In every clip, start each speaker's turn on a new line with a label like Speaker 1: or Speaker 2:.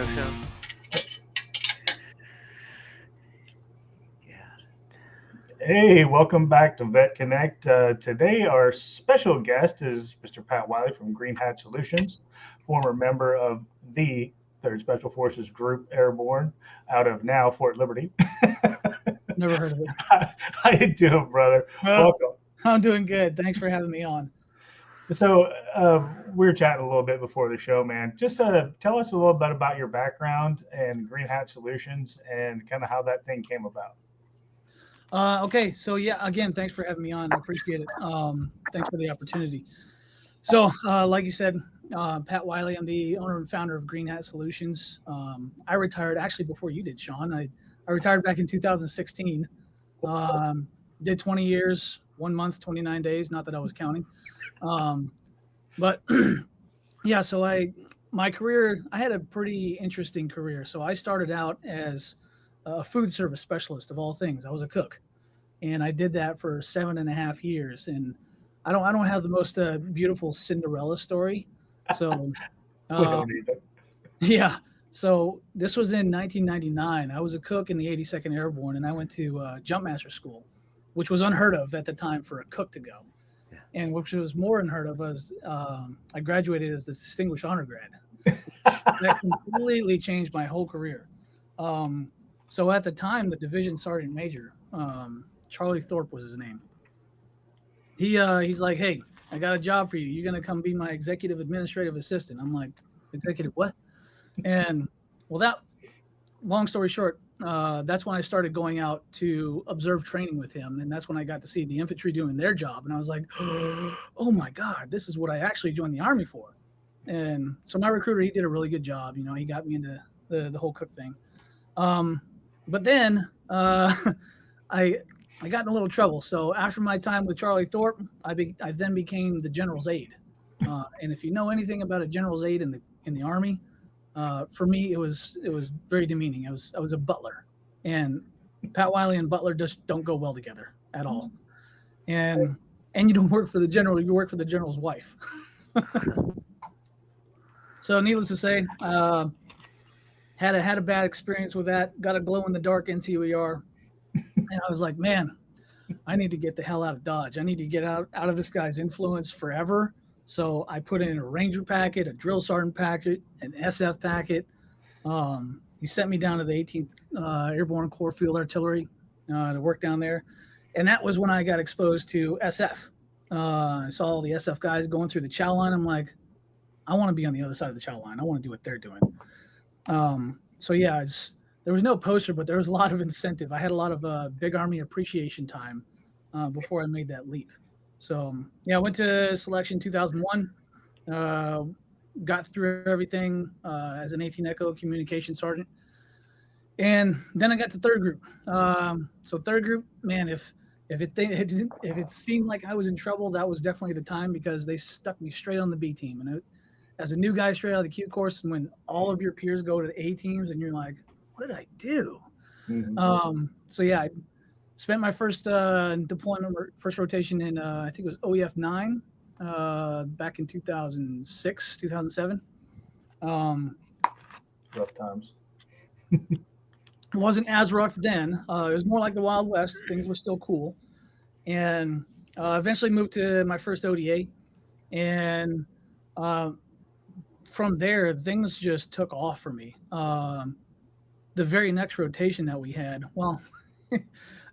Speaker 1: Show.
Speaker 2: Hey, welcome back to Vet Connect. Today, our special guest is Mr. Pat Wiley from Green Hat Solutions, former member of the 3rd Special Forces Group Airborne out of now Fort Liberty.
Speaker 3: Never heard of it.
Speaker 2: How you doing, brother?
Speaker 3: Well,
Speaker 2: Welcome.
Speaker 3: I'm doing good. Thanks for having me on.
Speaker 2: So, we were chatting a little bit before the show, man. Just tell us a little bit about your background and Green Hat Solutions and kind of how that thing came about.
Speaker 3: Okay, so yeah, again, thanks for having me on. I appreciate it. Thanks for the opportunity. So, like you said, Pat Wiley, I'm the owner and founder of Green Hat Solutions. I retired actually before you did, Sean. I retired back in 2016. Did 20 years, 1 month, 29 days. Not that I was counting. But yeah, so my career, I had a pretty interesting career. So I started out as a food service specialist of all things. I was a cook, and I did that for 7.5 years. And I don't have the most beautiful Cinderella story. So
Speaker 2: We don't need it.
Speaker 3: yeah. So this was in 1999. I was a cook in the 82nd Airborne, and I went to Jumpmaster School, which was unheard of at the time for a cook to go. And which was more unheard of was I graduated as the Distinguished Honor Grad. That completely changed my whole career. So at the time, the Division Sergeant Major, Charlie Thorpe was his name. He's like, hey, I got a job for you. You're going to come be my executive administrative assistant. I'm like, executive what? And well, that long story short, that's when I started going out to observe training with him. And that's when I got to see the infantry doing their job. And I was like, oh my God, this is what I actually joined the Army for. And so my recruiter, he did a really good job. You know, he got me into the whole cook thing. But then I got in a little trouble. So after my time with Charlie Thorpe, I then became the general's aide. And if you know anything about a general's aide in the Army, for me, it was very demeaning. I was a butler, and Pat Wiley and butler just don't go well together at all. And you don't work for the general; you work for the general's wife. So, needless to say, had a bad experience with that. Got a glow in the dark NCOER, and I was like, man, I need to get the hell out of Dodge. I need to get out of this guy's influence forever. So I put in a Ranger packet, a drill sergeant packet, an SF packet. He sent me down to the 18th Airborne Corps Field Artillery to work down there. And that was when I got exposed to SF. I saw all the SF guys going through the chow line. I'm like, I want to be on the other side of the chow line. I want to do what they're doing. So yeah, there was no poster, but there was a lot of incentive. I had a lot of big Army appreciation time before I made that leap. So yeah, I went to selection 2001, got through everything as an 18 Echo communication sergeant. And then I got to 3rd group. So 3rd group, man, if it seemed like I was in trouble, that was definitely the time, because they stuck me straight on the B team. And as a new guy straight out of the Q course, and when all of your peers go to the A teams and you're like, what did I do? Mm-hmm. So yeah, I spent my first deployment, first rotation in, I think it was OEF 9 back in 2006, 2007.
Speaker 2: Rough times.
Speaker 3: It wasn't as rough then. It was more like the Wild West. Things were still cool. And eventually moved to my first ODA. And from there, things just took off for me. The very next rotation that we had, well,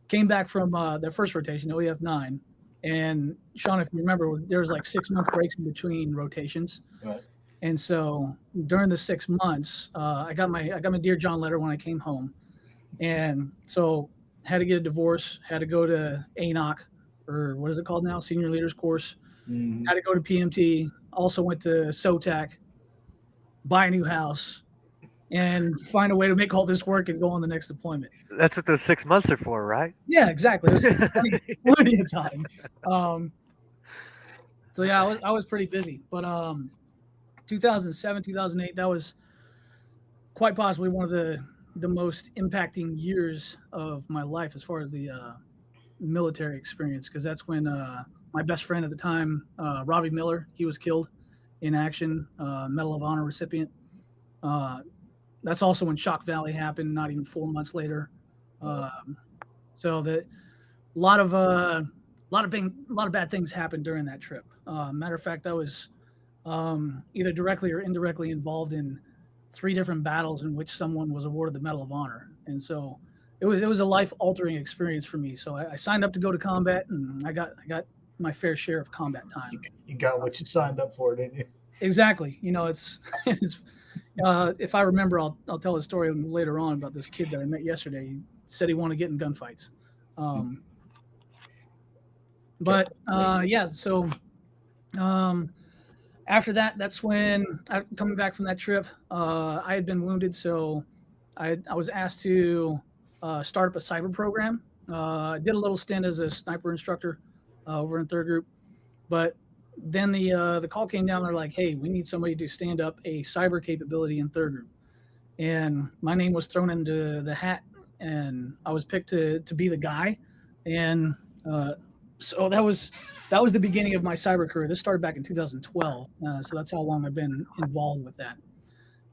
Speaker 3: came back from the first rotation, OEF 9. And Sean, if you remember, there was like 6-month breaks in between rotations.
Speaker 2: Right.
Speaker 3: And so during the 6 months, I got my Dear John letter when I came home. And so had to get a divorce, had to go to ANOC, or what is it called now? Senior Leaders Course. Mm-hmm. Had to go to PMT, also went to SOTAC, buy a new house, and find a way to make all this work and go on the next deployment.
Speaker 1: That's what those 6 months are for, right?
Speaker 3: Yeah, exactly. It was plenty of time. So yeah, I was pretty busy. But 2007, 2008, that was quite possibly one of the most impacting years of my life as far as the military experience, because that's when my best friend at the time, Robbie Miller, he was killed in action, Medal of Honor recipient. that's also when Shock Valley happened. Not even 4 months later. So a lot of bad things happened during that trip. Matter of fact, I was either directly or indirectly involved in 3 different battles in which someone was awarded the Medal of Honor, and so it was a life altering experience for me. So I signed up to go to combat, and I got my fair share of combat time.
Speaker 2: You got what you signed up for, didn't you?
Speaker 3: Exactly. It's it's. If I remember, I'll tell a story later on about this kid that I met yesterday. He said he wanted to get in gunfights. But yeah, so after that, that's when coming back from that trip, I had been wounded, so I was asked to start up a cyber program. I did a little stint as a sniper instructor over in third group, but then the call came down. They're like, "Hey, we need somebody to stand up a cyber capability in third group," and my name was thrown into the hat, and I was picked to be the guy, and so that was the beginning of my cyber career. This started back in 2012, so that's how long I've been involved with that.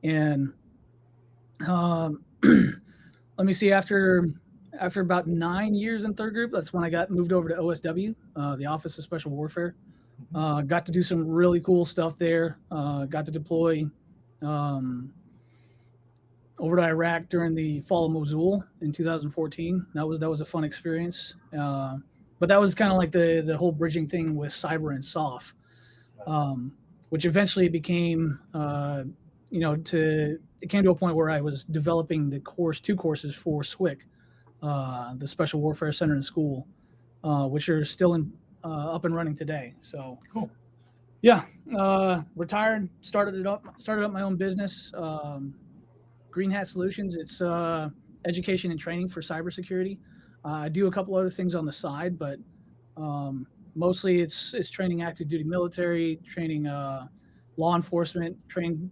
Speaker 3: And let me see, after about 9 years in third group, that's when I got moved over to OSW, the Office of Special Warfare. Got to do some really cool stuff there. Got to deploy over to Iraq during the fall of Mosul in 2014. That was a fun experience. But that was kind of like the whole bridging thing with cyber and SOF, which eventually became, it came to a point where I was developing two courses for SWIC, the Special Warfare Center and School, which are still up and running today. So
Speaker 2: cool.
Speaker 3: Yeah, retired, started up my own business, Green Hat Solutions. It's education and training for cybersecurity. I do a couple other things on the side, but mostly it's training active duty military, training law enforcement, training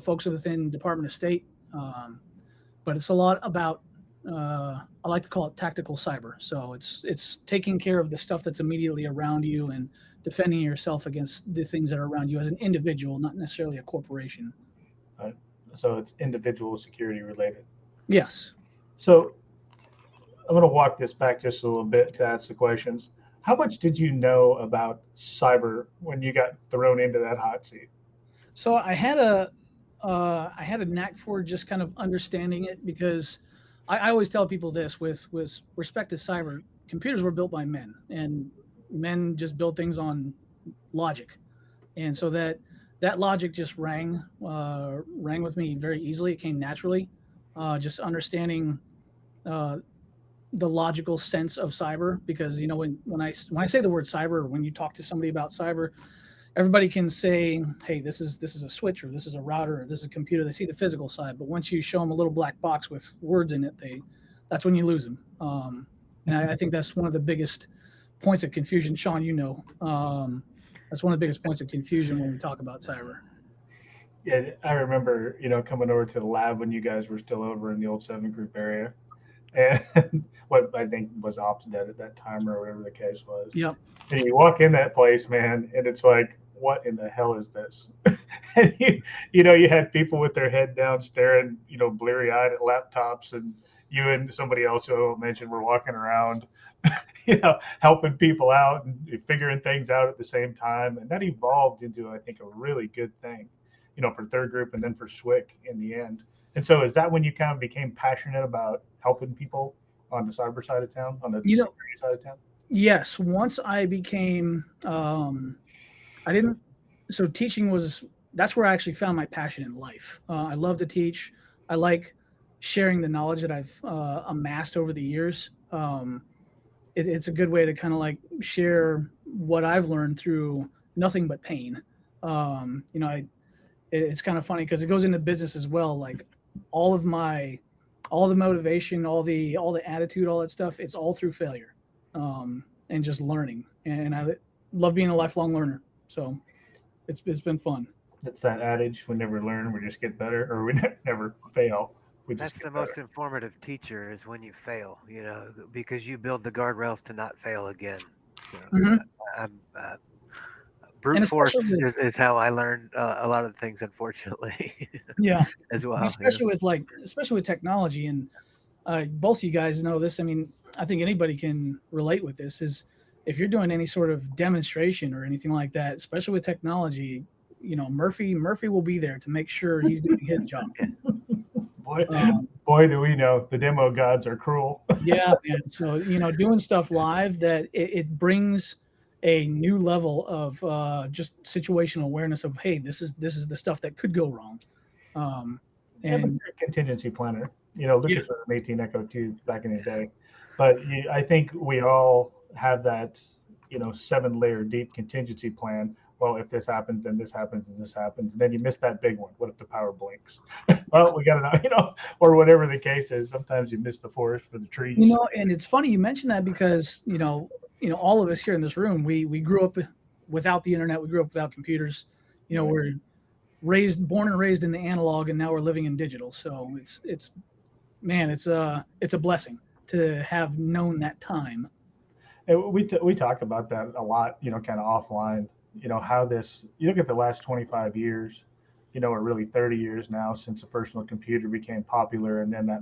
Speaker 3: folks within Department of State. But it's a lot about I like to call it tactical cyber. So it's taking care of the stuff that's immediately around you and defending yourself against the things that are around you as an individual, not necessarily a corporation.
Speaker 2: So it's individual security related.
Speaker 3: Yes.
Speaker 2: So I'm going to walk this back just a little bit to ask the questions. How much did you know about cyber when you got thrown into that hot seat?
Speaker 3: So I had a knack for just kind of understanding it, because I always tell people this with respect to cyber. Computers were built by men, and men just build things on logic, and so that logic just rang with me very easily. It came naturally, just understanding the logical sense of cyber, because when I say the word cyber, or when you talk to somebody about cyber, everybody can say, hey, this is a switch, or this is a router, or this is a computer. They see the physical side, but once you show them a little black box with words in it, that's when you lose them. And I think that's one of the biggest points of confusion. Sean, that's one of the biggest points of confusion when we talk about cyber.
Speaker 2: Yeah, I remember, coming over to the lab when you guys were still over in the old 7 group area, and what I think was OpsDead at that time, or whatever the case was.
Speaker 3: Yep.
Speaker 2: And you walk in that place, man, and it's like, what in the hell is this? And you had people with their head down staring, bleary eyed at laptops, and you and somebody else who I won't mention were walking around, helping people out and figuring things out at the same time. And that evolved into, I think, a really good thing, for third group and then for SWIC in the end. And so is that when you kind of became passionate about helping people on the cyber side of town, on the security side of town?
Speaker 3: Yes. Once I became, so teaching that's where I actually found my passion in life. I love to teach. I like sharing the knowledge that I've amassed over the years. It's a good way to kind of like share what I've learned through nothing but pain. It's kind of funny because it goes into business as well. Like all the motivation, all the attitude, all that stuff, it's all through failure, and just learning. And I love being a lifelong learner. So it's been fun.
Speaker 2: It's that adage: we never learn, we just get better, or we never fail.
Speaker 1: That's the most informative teacher, is when you fail, because you build the guardrails to not fail again. So I'm brute
Speaker 3: And
Speaker 1: force
Speaker 3: especially with,
Speaker 1: is how I learned a lot of things, unfortunately,
Speaker 3: yeah,
Speaker 1: as
Speaker 3: I mean,
Speaker 1: well.
Speaker 3: especially with technology, and both you guys know this. I mean, I think anybody can relate with this. Is if you're doing any sort of demonstration or anything like that, especially with technology, Murphy will be there to make sure he's doing his job.
Speaker 2: Boy,
Speaker 3: Um,
Speaker 2: boy, do we know the demo gods are cruel.
Speaker 3: yeah, man. So doing stuff live that it brings a new level of just situational awareness of, hey, this is the stuff that could go wrong. Um,
Speaker 2: Yeah, but
Speaker 3: and
Speaker 2: you're a contingency planner.
Speaker 3: yeah,
Speaker 2: Lucas was an 18 Echo 2 back in the day. But I think we all have that, 7-layer deep contingency plan. Well, if this happens, then this happens, and this happens. And then you miss that big one. What if the power blinks? Well, we got to, or whatever the case is. Sometimes you miss the forest for the trees.
Speaker 3: and it's funny you mentioned that because all of us here in this room, we grew up without the internet, we grew up without computers.
Speaker 2: Right.
Speaker 3: We're born and raised in the analog, and now we're living in digital. So it's man, it's a blessing to have known that time.
Speaker 2: And we talk about that a lot, kind of offline. How this, you look at the last 25 years, or really 30 years now since the personal computer became popular, and then that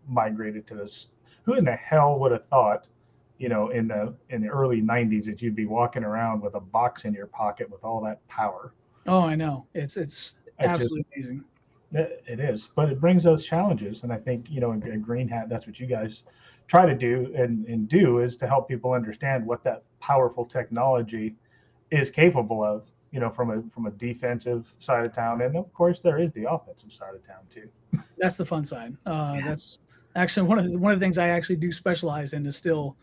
Speaker 2: migrated to this. Who in the hell would have thought, in the early 90s that you'd be walking around with a box in your pocket with all that power?
Speaker 3: Oh, I know. It's
Speaker 2: It just
Speaker 3: absolutely amazing.
Speaker 2: it is, but it brings those challenges, and I think in Green Hat, that's what you guys try to do and do is to help people understand what that powerful technology is capable of. From a defensive side of town, and of course there is the offensive side of town too.
Speaker 3: That's the fun side. That's actually one of the things I actually do specialize in is still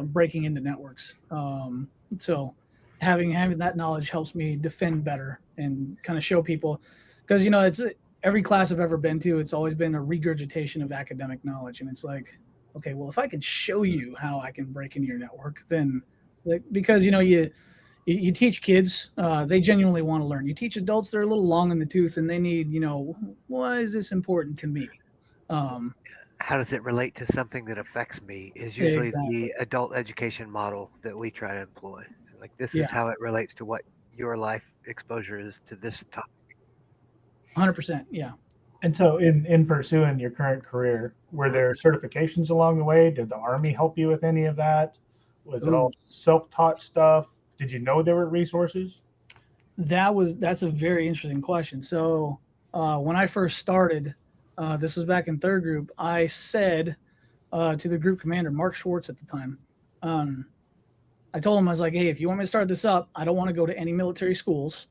Speaker 3: breaking into networks. So having that knowledge helps me defend better and kind of show people, because it's every class I've ever been to, it's always been a regurgitation of academic knowledge, and it's like, okay, well, if I can show you how I can break into your network, then because you teach kids, they genuinely want to learn. You teach adults, they're a little long in the tooth, and they need, why is this important to me?
Speaker 1: How does it relate to something that affects me is usually
Speaker 3: Exactly.
Speaker 1: the adult education model that we try to employ. Like, this
Speaker 3: Yeah,
Speaker 1: is how it relates to what your life exposure is to this topic.
Speaker 3: 100%. Yeah.
Speaker 2: And so, in pursuing your current career, were there certifications along the way? Did the Army help you with any of that? Was it all
Speaker 3: Ooh,
Speaker 2: self-taught stuff? Did you know there were resources?
Speaker 3: that's a very interesting question. So when I first started, this was back in third group, I said to the group commander, Mark Schwartz at the time, um, I told him, I was like, hey, if you want me to start this up, I don't want to go to any military schools.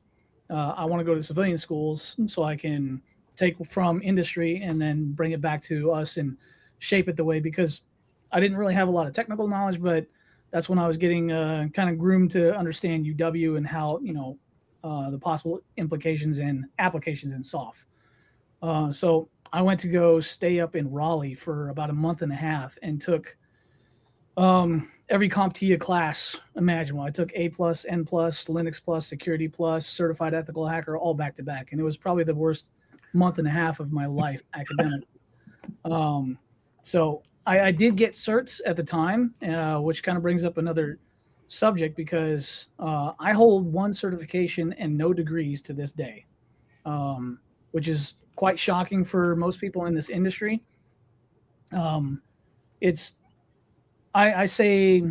Speaker 3: I want to go to civilian schools so I can take from industry and then bring it back to us and shape it the way, because I didn't really have a lot of technical knowledge, but that's when I was getting kind of groomed to understand UW and how, the possible implications and applications in SOF. So I went to go stay up in Raleigh for about a month and a half and took every CompTIA class imaginable. I took A plus, N plus, Linux plus, Security plus, Certified Ethical Hacker, all back to back, and it was probably the worst month and a half of my life academically. So I did get certs at the time, which kind of brings up another subject, because I hold one certification and no degrees to this day, which is quite shocking for most people in this industry. It's I say,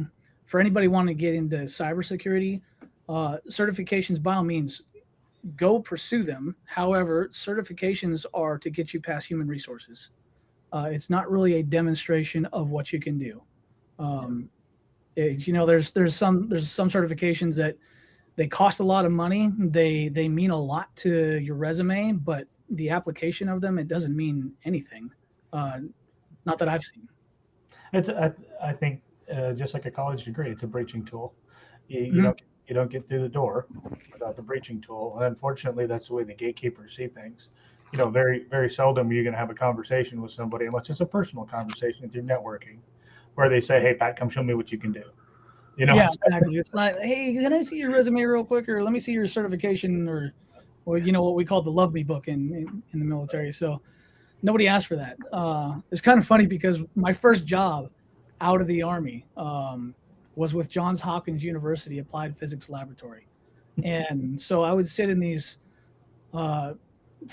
Speaker 3: for anybody wanting to get into cybersecurity, certifications by all means go pursue them. However, certifications are to get you past human resources. It's not really a demonstration of what you can do. Um, there's some certifications that they cost a lot of money. They mean a lot to your resume, but the application of them, it doesn't mean anything. Uh, Not that I've seen.
Speaker 2: It's I think just like a college degree, it's a breaching tool. You, you
Speaker 3: Mhm.
Speaker 2: don't you don't get through the door without the breaching tool, and unfortunately, that's the way the gatekeepers see things. Very very seldom you're going to have a conversation with somebody unless it's a personal conversation through networking, where they say, "Hey, Pat, come show me what you can do." You know,
Speaker 3: Yeah, exactly. It's not, hey, can I see your resume real quick, or let me see your certification, or what we call the Love Me book in the military. So nobody asked for that. It's kind of funny because my first job out of the Army was with Johns Hopkins University Applied Physics Laboratory. And so I would sit in these, for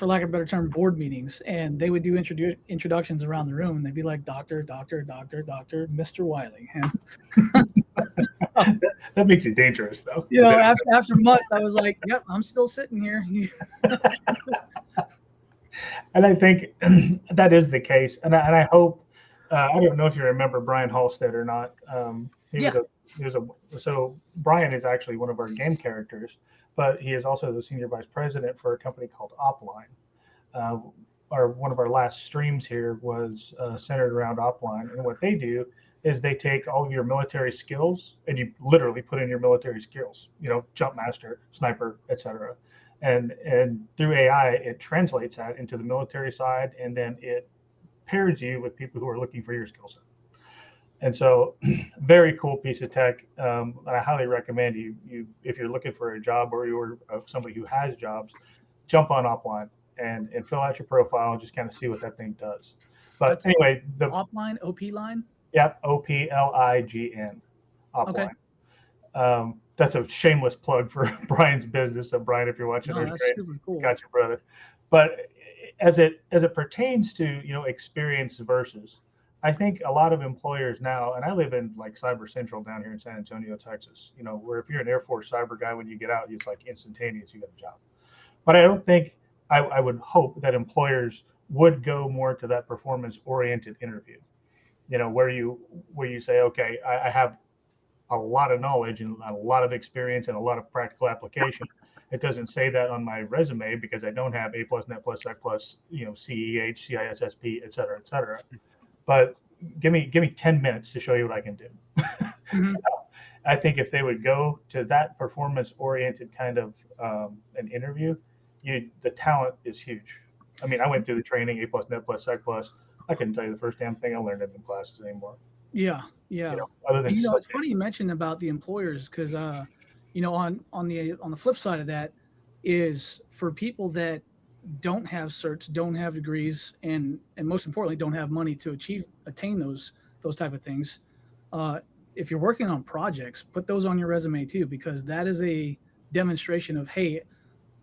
Speaker 3: lack of a better term, board meetings, and they would do introductions around the room, and they'd be like, "Doctor, doctor, doctor, doctor, Mr. Wiley." And
Speaker 2: That makes it dangerous, though.
Speaker 3: after months, I was like, "Yep, I'm still sitting here."
Speaker 2: And I think that is the case. And I hope, I don't know if you remember Brian Halstead or not.
Speaker 3: Yeah.
Speaker 2: So Brian is actually one of our game characters, but he is also the senior vice president for a company called Opline. Uh, one of our last streams here was centered around Opline. And what they do is they take all of your military skills and you literally put in your military skills, jump master, sniper, etc. And through AI, it translates that into the military side, and then it pairs you with people who are looking for your skill set. And so, very cool piece of tech. And I highly recommend you if you're looking for a job or you're somebody who has jobs, jump on Upline and fill out your profile and just kind of see what that thing does. But
Speaker 3: That's
Speaker 2: anyway,
Speaker 3: Opline, OP line.
Speaker 2: Yep, OPLIGN,
Speaker 3: Okay.
Speaker 2: Upline. That's a shameless plug for Brian's business. So Brian, if you're watching,
Speaker 3: No,
Speaker 2: there's
Speaker 3: that's
Speaker 2: great.
Speaker 3: super cool.
Speaker 2: Got you, brother. But as it pertains to experience versus, I think a lot of employers now, and I live in like Cyber Central down here in San Antonio, Texas. Where if you're an Air Force cyber guy, when you get out, it's like instantaneous, you got a job. But I don't think I would hope that employers would go more to that performance oriented interview. Where you say, okay, I have a lot of knowledge and a lot of experience and a lot of practical application. It doesn't say that on my resume because I don't have A plus, Net plus, Sec plus, CEH, CISSP, et cetera, et cetera. But give me 10 minutes to show you what I can do.
Speaker 3: Mm-hmm.
Speaker 2: I think if they would go to that performance oriented kind of an interview, the talent is huge. I mean, I went through the training, A plus, Net plus, Sec plus. I couldn't tell you the first damn thing I learned in the classes anymore.
Speaker 3: Yeah.
Speaker 2: Other than
Speaker 3: It's funny you mentioned about the employers because on the flip side of that is for people that don't have certs, don't have degrees, and most importantly don't have money to attain those type of things. If you're working on projects, put those on your resume too, because that is a demonstration of, hey,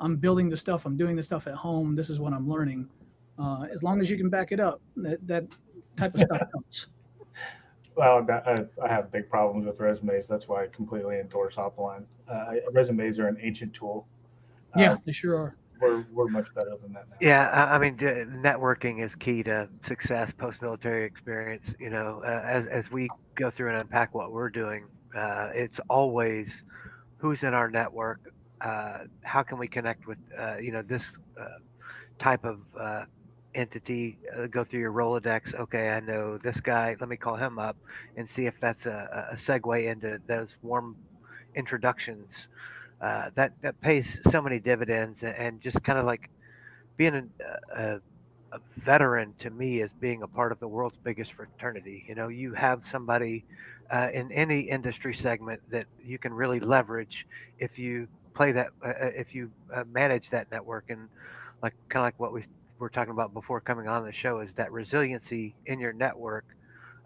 Speaker 3: I'm building the stuff, I'm doing the stuff at home, this is what I'm learning. As long as you can back it up, that type of stuff counts.
Speaker 2: Well, I have big problems with resumes. That's why I completely endorse Opline. Resumes are an ancient tool.
Speaker 3: Yeah, they sure are.
Speaker 2: We're much better than that now.
Speaker 1: Yeah, I mean, networking is key to success, post-military experience. As we go through and unpack what we're doing, it's always who's in our network, how can we connect with, this type of entity, go through your Rolodex. Okay, I know this guy. Let me call him up and see if that's a segue into those warm introductions. That pays so many dividends, and just kind of like being a veteran to me is being a part of the world's biggest fraternity. You have somebody in any industry segment that you can really leverage if you play that, if you manage that network, and like kind of like what we were talking about before coming on the show is that resiliency in your network.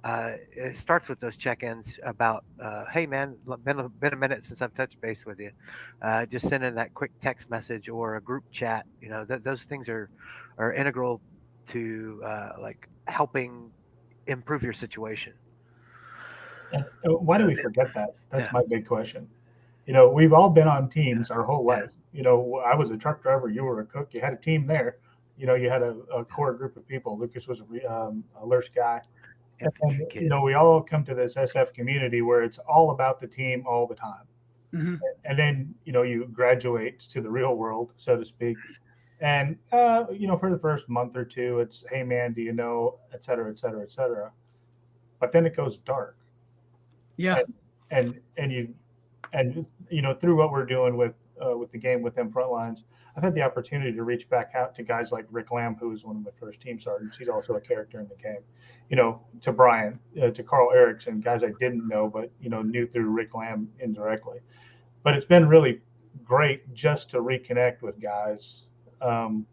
Speaker 1: It starts with those check-ins about, hey man, been a minute since I've touched base with you. Just sending that quick text message or a group chat. Those things are integral to like helping improve your situation.
Speaker 2: And why do we forget that? That's
Speaker 1: Yeah.
Speaker 2: my big question. We've all been on teams our whole life. I was a truck driver. You were a cook. You had a team there. You had a core group of people. Lucas was a Lurch guy. And, we all come to this SF community where it's all about the team all the time.
Speaker 3: Mm-hmm.
Speaker 2: And then, you graduate to the real world, so to speak. And, for the first month or two, it's, hey, man, do you know, et cetera, et cetera, et cetera. But then it goes dark.
Speaker 3: Yeah.
Speaker 2: And through what we're doing with the game within Frontlines, I've had the opportunity to reach back out to guys like Rick Lamb, who was one of my first team sergeants. He's also a character in the game. To Brian, to Carl Erickson, guys I didn't know, but knew through Rick Lamb indirectly. But it's been really great just to reconnect with guys and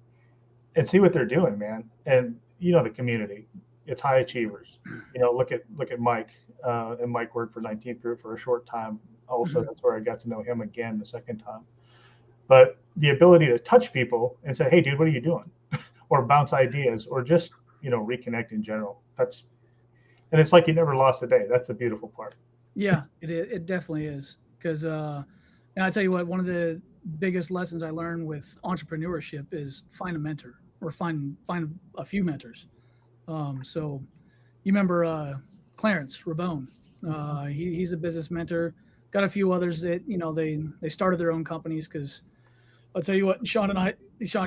Speaker 2: see what they're doing, man. And the community, it's high achievers. Look at Mike, and Mike worked for 19th Group for a short time. Also, that's where I got to know him again the second time. But the ability to touch people and say, "Hey, dude, what are you doing?" or bounce ideas, or just reconnect in general. And it's like you never lost a day. That's the beautiful part.
Speaker 3: Yeah, it definitely is. Because and I tell you what, one of the biggest lessons I learned with entrepreneurship is find a mentor or find a few mentors. So you remember Clarence Rabone? He's a business mentor. Got a few others that they started their own companies because I'll tell you what, Sean,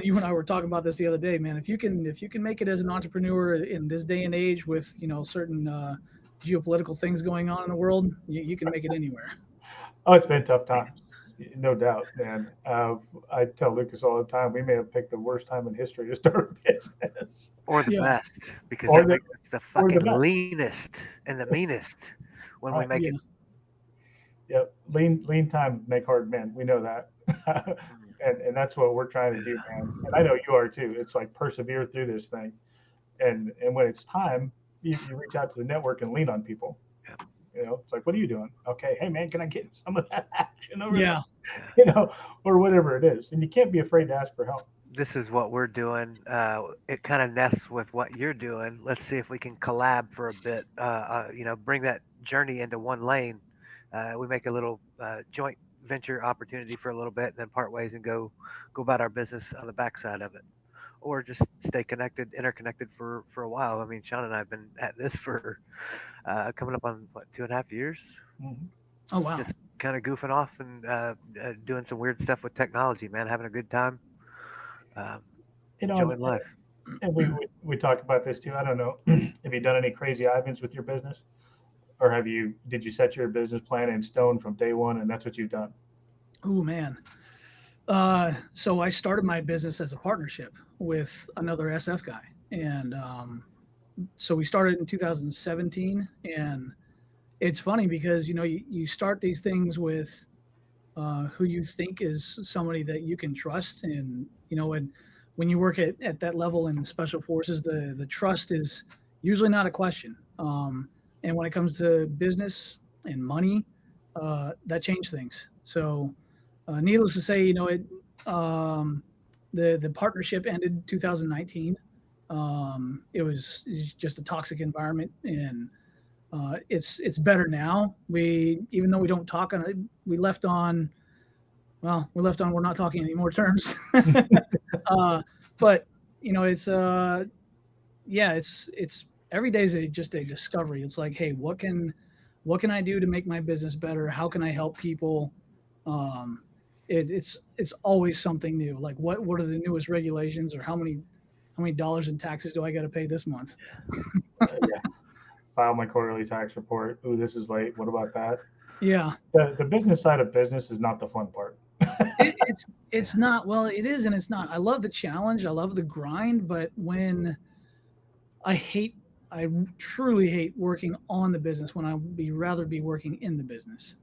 Speaker 3: you and I were talking about this the other day, man. If you can make it as an entrepreneur in this day and age with certain geopolitical things going on in the world, you can make it anywhere.
Speaker 2: Oh, it's been tough times, no doubt, man. I tell Lucas all the time, we may have picked the worst time in history to start a business,
Speaker 1: Or the
Speaker 3: Yeah,
Speaker 1: best, because
Speaker 2: or
Speaker 1: that
Speaker 2: the
Speaker 1: makes us the
Speaker 2: or the
Speaker 1: fucking
Speaker 2: best.
Speaker 1: leanest and the meanest when we
Speaker 2: Right.
Speaker 1: make
Speaker 3: yeah,
Speaker 1: it.
Speaker 2: Yep. Lean time make hard men. We know that. And that's what we're trying to do, man. And I know you are too. It's like persevere through this thing. And when it's time, you reach out to the network and lean on people.
Speaker 1: Yeah.
Speaker 2: It's like, what are you doing? Okay, hey man, can I get some of that action over there?
Speaker 3: yeah,
Speaker 2: Or whatever it is. And you can't be afraid to ask for help.
Speaker 1: This is what we're doing. It kind of nests with what you're doing. Let's see if we can collab for a bit. Bring that journey into one lane. We make a little joint venture opportunity for a little bit, and then part ways and go about our business on the backside of it, or just stay connected, interconnected for a while. I mean, Sean and I have been at this for coming up on what 2.5 years,
Speaker 2: Mhm.
Speaker 3: oh wow,
Speaker 1: just kind of goofing off and doing some weird stuff with technology, man, having a good time, um,
Speaker 2: You know, and,
Speaker 1: enjoying life.
Speaker 2: and we talk about this too. I don't know. Have you done any crazy Ivans with your business? Or did you set your business plan in stone from day one and that's what you've done?
Speaker 3: oh man. So I started my business as a partnership with another SF guy, and so we started in 2017. And it's funny because you start these things with who you think is somebody that you can trust, and when you work at that level in special forces, the trust is usually not a question. And when it comes to business and money, that changed things. So needless to say, um, the partnership ended 2019. It's just a toxic environment, and it's better now. We Even though we don't talk on it, we left on we're not talking anymore terms. uh, but it's yeah, it's every day is just a discovery. It's like, hey, what can I do to make my business better? How can I help people? Um, it's always something new. Like what are the newest regulations, or how many dollars in taxes do I got to pay this month?
Speaker 2: Yeah. File my quarterly tax report. Ooh, this is late. What about that?
Speaker 3: Yeah,
Speaker 2: The business side of business is not the fun part.
Speaker 3: it's not. Well, it is and it's not. I love the challenge. I love the grind, but when I hate I truly hate working on the business when I would be rather be working in the business.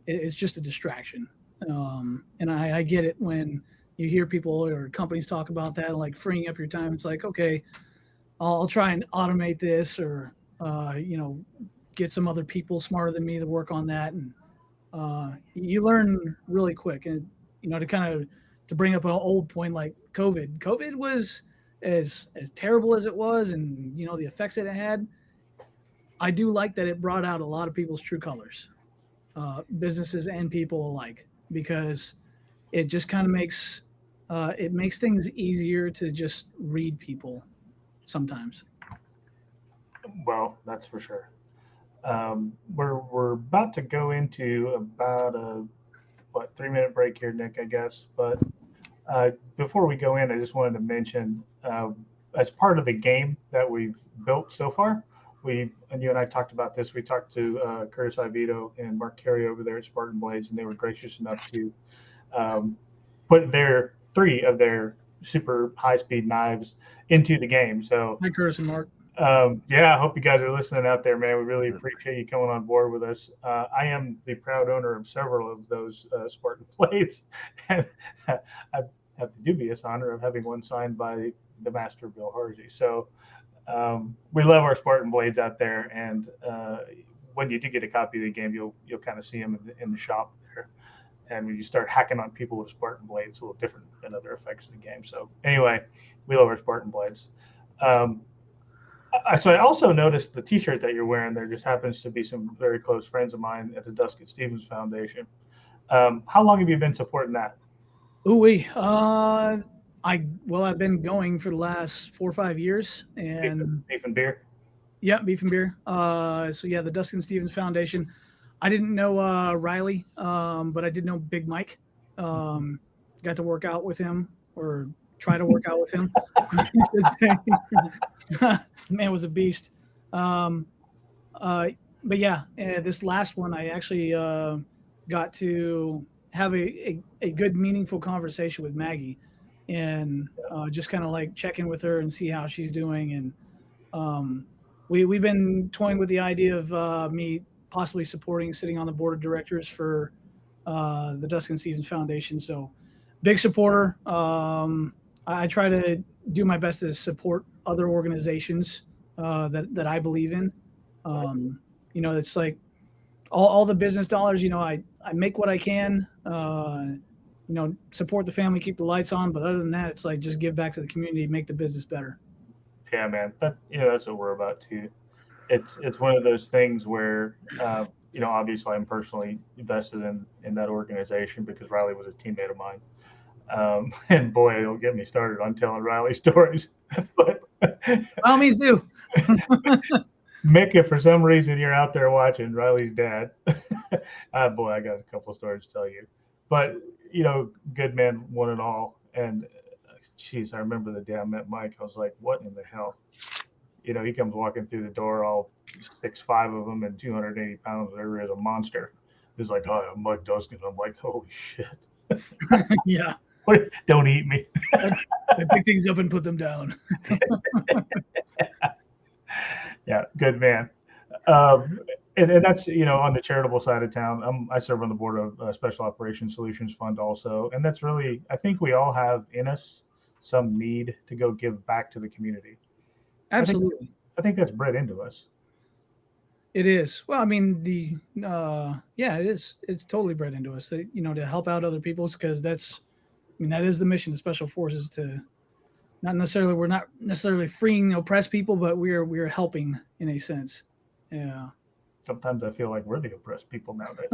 Speaker 3: It's just a distraction. And I get it when you hear people or companies talk about that, like freeing up your time. It's like, okay, I'll try and automate this, or uh, you know, get some other people smarter than me to work on that, and you learn really quick. And to kind of to bring up an old point like COVID. COVID was as terrible as it was, and the effects that it had. I do like that it brought out a lot of people's true colors, businesses and people alike, because it just kind of makes things easier to just read people sometimes.
Speaker 2: Well, that's for sure. We're about to go into about a 3 minute break here, Nick, I guess. But before we go in, I just wanted to mention as part of the game that we've built so far, and you and I talked about this. We talked to Curtis Ivito and Mark Carey over there at Spartan Blades, and they were gracious enough to um, put their three of their super high speed knives into the game. So
Speaker 3: Hi, Curtis and Mark.
Speaker 2: yeah, I hope you guys are listening out there, man. We really appreciate you coming on board with us. I am the proud owner of several of those Spartan plates, and I have the dubious honor of having one signed by the master Bill Harsey. So we love our Spartan blades out there, and when you do get a copy of the game, you'll kind of see them in the shop there. And when you start hacking on people with Spartan blades, it's a little different than other effects in the game. So anyway, we love our Spartan blades. So I also noticed the T-shirt that you're wearing there just happens to be some very close friends of mine at the Dustin Stevens Foundation. How long have you been supporting that?
Speaker 3: I've been going for the last 4 or 5 years, and
Speaker 2: beef and beer.
Speaker 3: Yeah, beef and beer. So yeah, the Dustin Stevens Foundation. I didn't know Riley, but I did know Big Mike. Got to work out with him, or try to work out with him. Man was a beast. But yeah, this last one, I actually got to have a good, meaningful conversation with Maggie, and just kind of like check in with her and see how she's doing. And we've been toying with the idea of me possibly sitting on the board of directors for the Dustin Stevens Foundation. So big supporter. I try to do my best to support other organizations that I believe in. It's like all the business dollars, I make what I can, support the family, keep the lights on. But other than that, it's like just give back to the community, make the business better.
Speaker 2: Yeah, man. That's what we're about too. It's one of those things where, obviously I'm personally invested in that organization because Riley was a teammate of mine. And boy, it'll get me started on telling Riley stories. But
Speaker 3: well, me too.
Speaker 2: Mick, if for some reason you're out there watching, Riley's dad, boy, I got a couple of stories to tell you. But, good man, one and all. And, geez, I remember the day I met Mike, I was like, what in the hell? He comes walking through the door, all 6'5" of him and 280 pounds, whatever, is a monster. He's like, "Hi, I'm Mike Dustin." I'm like, holy shit.
Speaker 3: Yeah.
Speaker 2: Don't eat me.
Speaker 3: I pick things up and put them down.
Speaker 2: Yeah, good man. And that's, on the charitable side of town. I serve on the board of Special Operations Solutions Fund also. And that's really, I think we all have in us some need to go give back to the community.
Speaker 3: Absolutely.
Speaker 2: I think that's bred into us.
Speaker 3: It is. Well, I mean, it is. It's totally bred into us, to help out other people, because that is the mission of Special Forces, we're not necessarily freeing oppressed people, but we're helping in a sense. Yeah.
Speaker 2: Sometimes I feel like we're the oppressed people nowadays.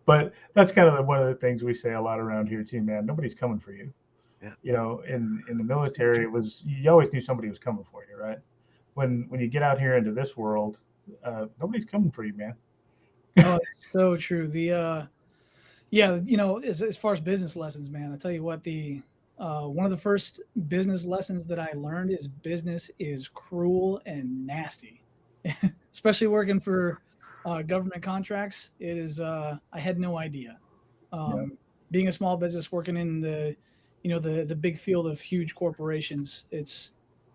Speaker 2: But that's kind of one of the things we say a lot around here too, man. Nobody's coming for you. Yeah. In the military, you always knew somebody was coming for you, right? When you get out here into this world, nobody's coming for you, man.
Speaker 3: Oh, so true. As far as business lessons, man, I tell you what, one of the first business lessons that I learned is business is cruel and nasty, especially working for government contracts. It is. I had no idea. Being a small business, working in the big field of huge corporations,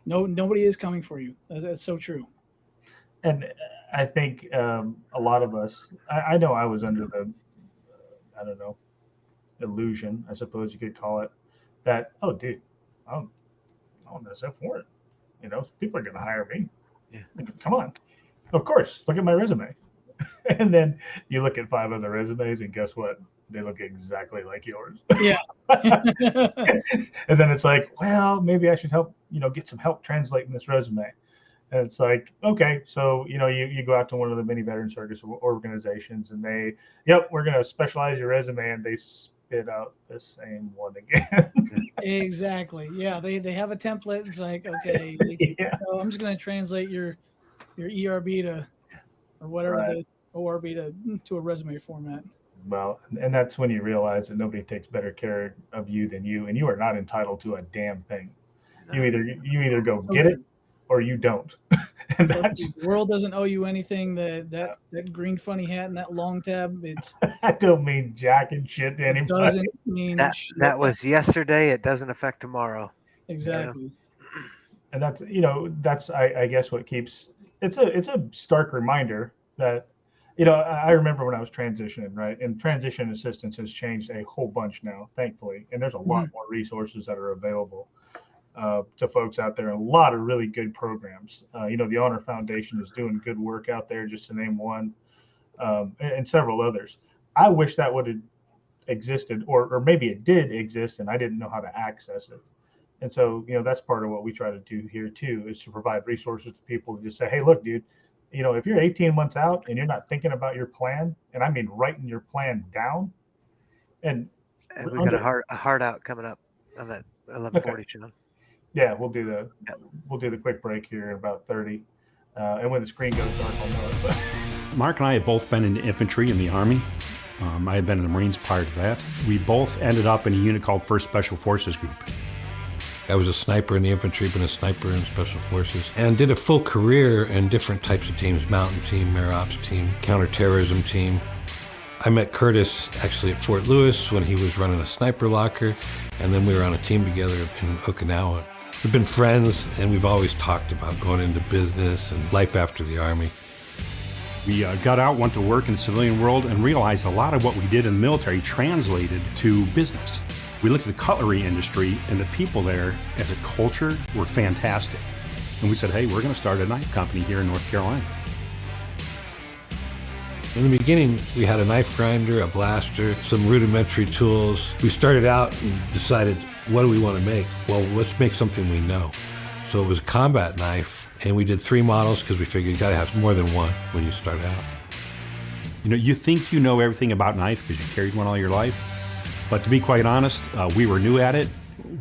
Speaker 3: nobody is coming for you. That's so true.
Speaker 2: And I think a lot of us, I know I was under the, I don't know, illusion, I suppose you could call it, that, oh, dude, I'm on this F1. People are going to hire me.
Speaker 1: Yeah.
Speaker 2: Come on. Of course, look at my resume. And then you look at 5 other resumes, and guess what? They look exactly like yours.
Speaker 3: Yeah.
Speaker 2: And then it's like, well, maybe I should help, get some help translating this resume. And it's like, okay, so, you go out to one of the many veteran service organizations, and we're going to specialize your resume, and they spit out the same one again.
Speaker 3: Exactly. Yeah. They have a template. It's like, okay,
Speaker 2: Yeah.
Speaker 3: so I'm just going to translate your ERB or whatever the ORB to a resume format.
Speaker 2: Well, and that's when you realize that nobody takes better care of you than you, and you are not entitled to a damn thing. No. You either go get it or you don't. And
Speaker 3: the world doesn't owe you anything. That green funny hat and that long tab,
Speaker 2: that don't mean jack and shit to anybody.
Speaker 3: Doesn't mean
Speaker 1: that was yesterday. It doesn't affect tomorrow.
Speaker 3: Exactly.
Speaker 2: And that's I guess what keeps it's a stark reminder that I remember when I was transitioning, right? And transition assistance has changed a whole bunch now, thankfully. And there's a lot more resources that are available to folks out there. A lot of really good programs. The Honor Foundation is doing good work out there, just to name one. and several others. I wish that would have existed, or maybe it did exist and I didn't know how to access it. And so, that's part of what we try to do here too, is to provide resources to people to just say, hey, look, dude, if you're 18 months out and you're not thinking about your plan, and I mean writing your plan down, and
Speaker 1: And we got
Speaker 2: under,
Speaker 1: a hard out coming up on that
Speaker 2: okay,
Speaker 1: 11:40 channel.
Speaker 2: yeah, we'll do the
Speaker 1: Yep.
Speaker 2: quick break here in about 30. And when the screen goes dark, I'll know it. But
Speaker 4: Mark and I have both been in the infantry in the Army. I had been in the Marines prior to that. We both ended up in a unit called 1st Special Forces Group.
Speaker 5: I was a sniper in the infantry, been a sniper in Special Forces, and did a full career in different types of teams: mountain team, air ops team, counterterrorism team. I met Curtis actually at Fort Lewis when he was running a sniper locker, and then we were on a team together in Okinawa. We've been friends, and we've always talked about going into business and life after the Army.
Speaker 4: We got out, went to work in the civilian world, and realized a lot of what we did in the military translated to business. We looked at the cutlery industry, and the people there as a culture were fantastic. And we said, hey, we're going to start a knife company here in North Carolina.
Speaker 5: In the beginning, we had a knife grinder, a blaster, some rudimentary tools. We started out and decided, what do we want to make? Well, let's make something we know. So it was a combat knife, and we did 3 models because we figured you got to have more than one when you start out.
Speaker 4: You think you know everything about knife because you carried one all your life. But to be quite honest, we were new at it.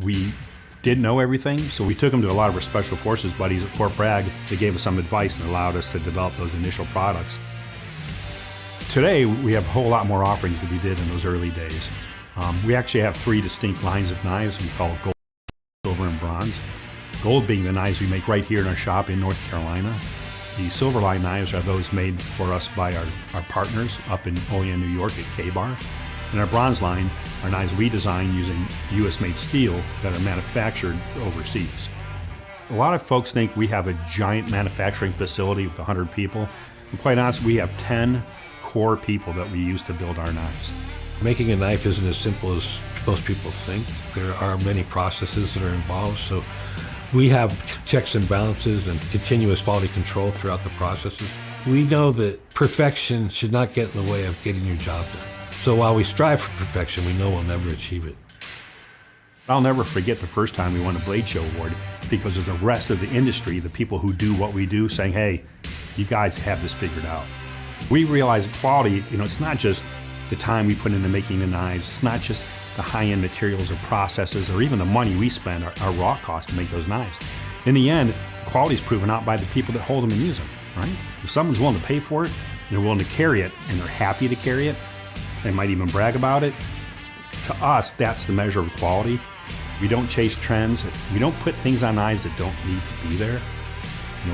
Speaker 4: We didn't know everything, so we took them to a lot of our Special Forces buddies at Fort Bragg. They gave us some advice and allowed us to develop those initial products. Today, we have a whole lot more offerings than we did in those early days. We actually have 3 distinct lines of knives we call gold, silver, and bronze. Gold being the knives we make right here in our shop in North Carolina. The silver line knives are those made for us by our partners up in Olean, New York at K-Bar. And our bronze line are knives we design using US-made steel that are manufactured overseas. A lot of folks think we have a giant manufacturing facility with 100 people. And quite honestly, we have 10 core people that we use to build our knives.
Speaker 5: Making a knife isn't as simple as most people think. There are many processes that are involved, so we have checks and balances and continuous quality control throughout the processes. We know that perfection should not get in the way of getting your job done. So while we strive for perfection, we know we'll never achieve it.
Speaker 4: I'll never forget the first time we won a Blade Show award because of the rest of the industry, the people who do what we do, saying, hey, you guys have this figured out. We realize quality, it's not just the time we put into making the knives, it's not just the high-end materials or processes or even the money we spend, our raw cost to make those knives. In the end, quality is proven out by the people that hold them and use them, right? If someone's willing to pay for it, and they're willing to carry it, and they're happy to carry it, they might even brag about it. To us, that's the measure of quality. We don't chase trends. We don't put things on knives that don't need to be there.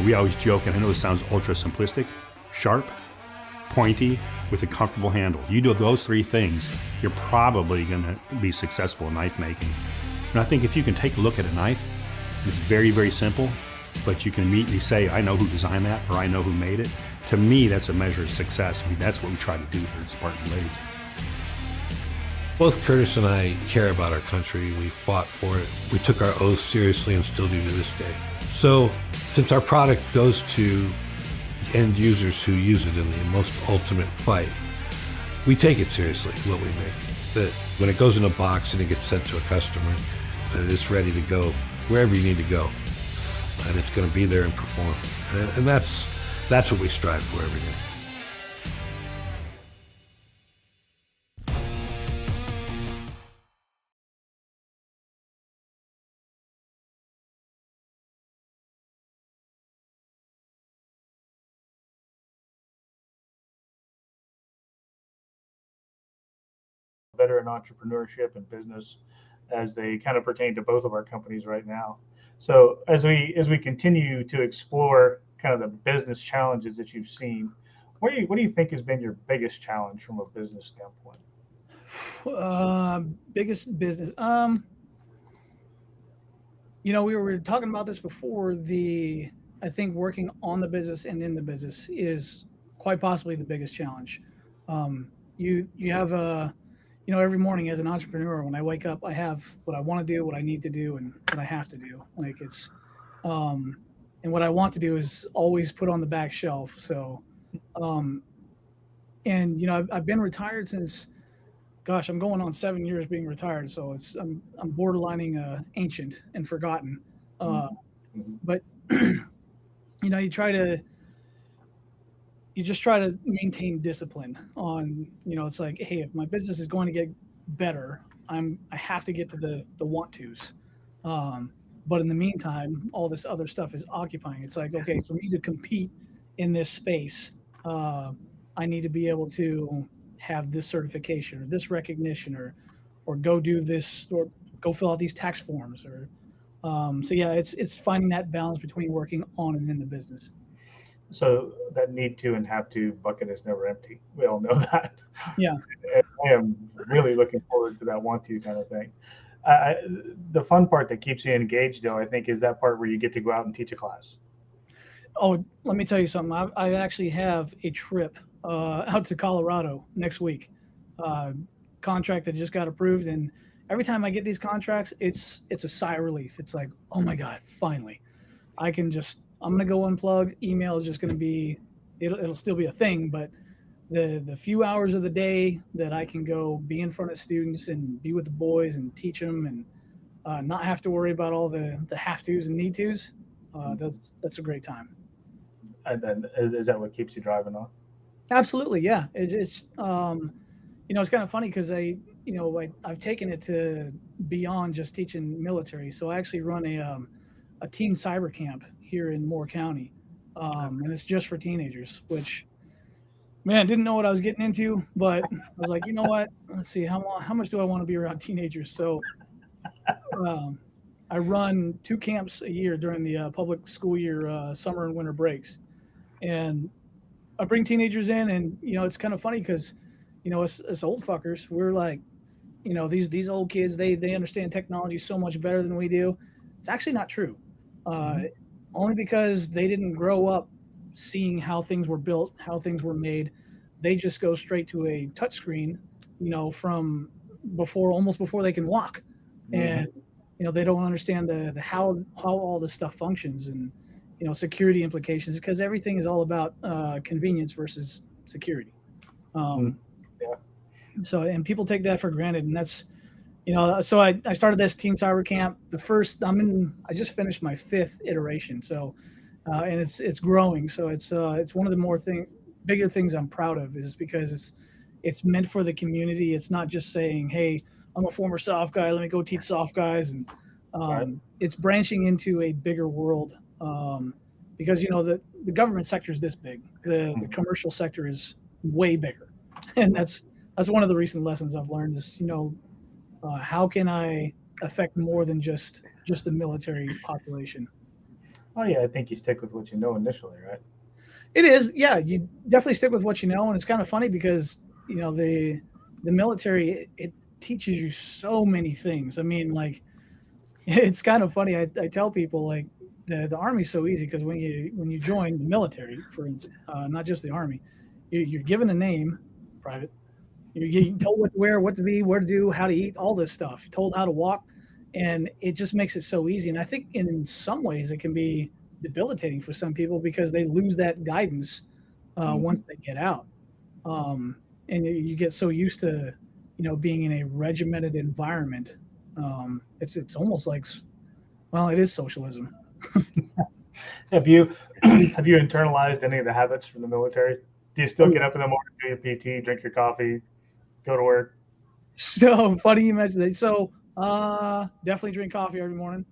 Speaker 4: We always joke, and I know this sounds ultra simplistic, sharp, pointy, with a comfortable handle. You do those 3 things, you're probably going to be successful in knife making. And I think if you can take a look at a knife, it's very, very simple, but you can immediately say, I know who designed that, or I know who made it. To me, that's a measure of success. That's what we try to do here at Spartan Blades.
Speaker 5: Both Curtis and I care about our country. We fought for it. We took our oath seriously and still do to this day. So since our product goes to end users who use it in the most ultimate fight, we take it seriously, what we make. That when it goes in a box and it gets sent to a customer, that it's ready to go wherever you need to go. And it's going to be there and perform. And that's what we strive for every day.
Speaker 2: better in entrepreneurship and business as they kind of pertain to both of our companies right now. So as we continue to explore kind of the business challenges that you've seen, what do you think has been your biggest challenge from a business standpoint?
Speaker 3: Biggest business. We were talking about this before. I think working on the business and in the business is quite possibly the biggest challenge. You have every morning as an entrepreneur, when I wake up, I have what I want to do, what I need to do, and what I have to do. And what I want to do is always put on the back shelf. So, And I've been retired since, gosh, I'm going on 7 years being retired, so I'm borderlining ancient and forgotten. Uh,
Speaker 2: Mhm.
Speaker 3: but you try to you just try to maintain discipline on, it's like, hey, if my business is going to get better, I have to get to the want tos. um, but in the meantime, all this other stuff is occupying. It's like, okay, for me to compete in this space, uh, I need to be able to have this certification or this recognition, or go do this, or go fill out these tax forms, or so yeah, it's finding that balance between working on and in the business.
Speaker 2: So that need to and have to bucket is never empty. We all know that.
Speaker 3: Yeah.
Speaker 2: And I am really looking forward to that want to kind of thing. I, the fun part that keeps you engaged, though, I think, is that part where you get to go out and teach a class.
Speaker 3: Oh, let me tell you something. I actually have a trip out to Colorado next week. Uh, Contract that just got approved, and every time I get these contracts, it's a sigh of relief. It's like, oh my god, finally, I'm gonna go unplug. Email is just gonna be, it'll still be a thing, but the few hours of the day that I can go be in front of students and be with the boys and teach them, and not have to worry about all the have tos and need tos, that's a great time.
Speaker 2: And then is that what keeps you driving on?
Speaker 3: Absolutely, yeah. It's kind of funny because I've taken it to beyond just teaching military. So I actually run a teen cyber camp here in Moore County, and it's just for teenagers. Which, man, didn't know what I was getting into, but I was like, you know what? Let's see, how much do I want to be around teenagers? So um, I run 2 camps a year during the public school year, summer and winter breaks, and I bring teenagers in, and it's kind of funny because, us old fuckers, we're like, these old kids, they understand technology so much better than we do. It's actually not true. Uh,
Speaker 2: Mhm.
Speaker 3: Only because they didn't grow up seeing how things were built, how things were made. They just go straight to a touchscreen, from almost before they can walk, and
Speaker 2: Mhm.
Speaker 3: they don't understand the how all this stuff functions, and security implications, because everything is all about convenience versus security.
Speaker 2: Mhm.
Speaker 3: Um,
Speaker 2: Yeah.
Speaker 3: so, and people take that for granted, and that's, so I started this teen cyber camp. I just finished my 5th iteration. So, and it's growing. So it's one of the bigger things I'm proud of, is because it's meant for the community. It's not just saying, hey, I'm a former soft guy, let me go teach soft guys. And
Speaker 2: Right.
Speaker 3: it's branching into a bigger world, because the government sector is this big. The
Speaker 2: Mhm.
Speaker 3: commercial sector is way bigger, and that's one of the recent lessons I've learned is, how can I affect more than just the military population.
Speaker 2: Oh yeah, I think you stick with what you know initially, right?
Speaker 3: It is, yeah. You definitely stick with what you know, and it's kind of funny because the military, it teaches you so many things. I mean, like, it's kind of funny. I tell people, like, the army's so easy because when you join the military, for instance, not just the army, you're given a name, private. You're told what to wear, what to be, where to do, how to eat, all this stuff. You're told how to walk, and it just makes it so easy. And I think in some ways it can be debilitating for some people because they lose that guidance
Speaker 2: Mhm.
Speaker 3: once they get out. And you get so used to, being in a regimented environment. It's almost like, well, it is socialism.
Speaker 2: Have you have you internalized any of the habits from the military? Do you still
Speaker 3: Oh
Speaker 2: get
Speaker 3: yeah.
Speaker 2: up in the morning, do your PT, drink your coffee, go to work?
Speaker 3: So funny you mentioned that. So definitely drink coffee every morning.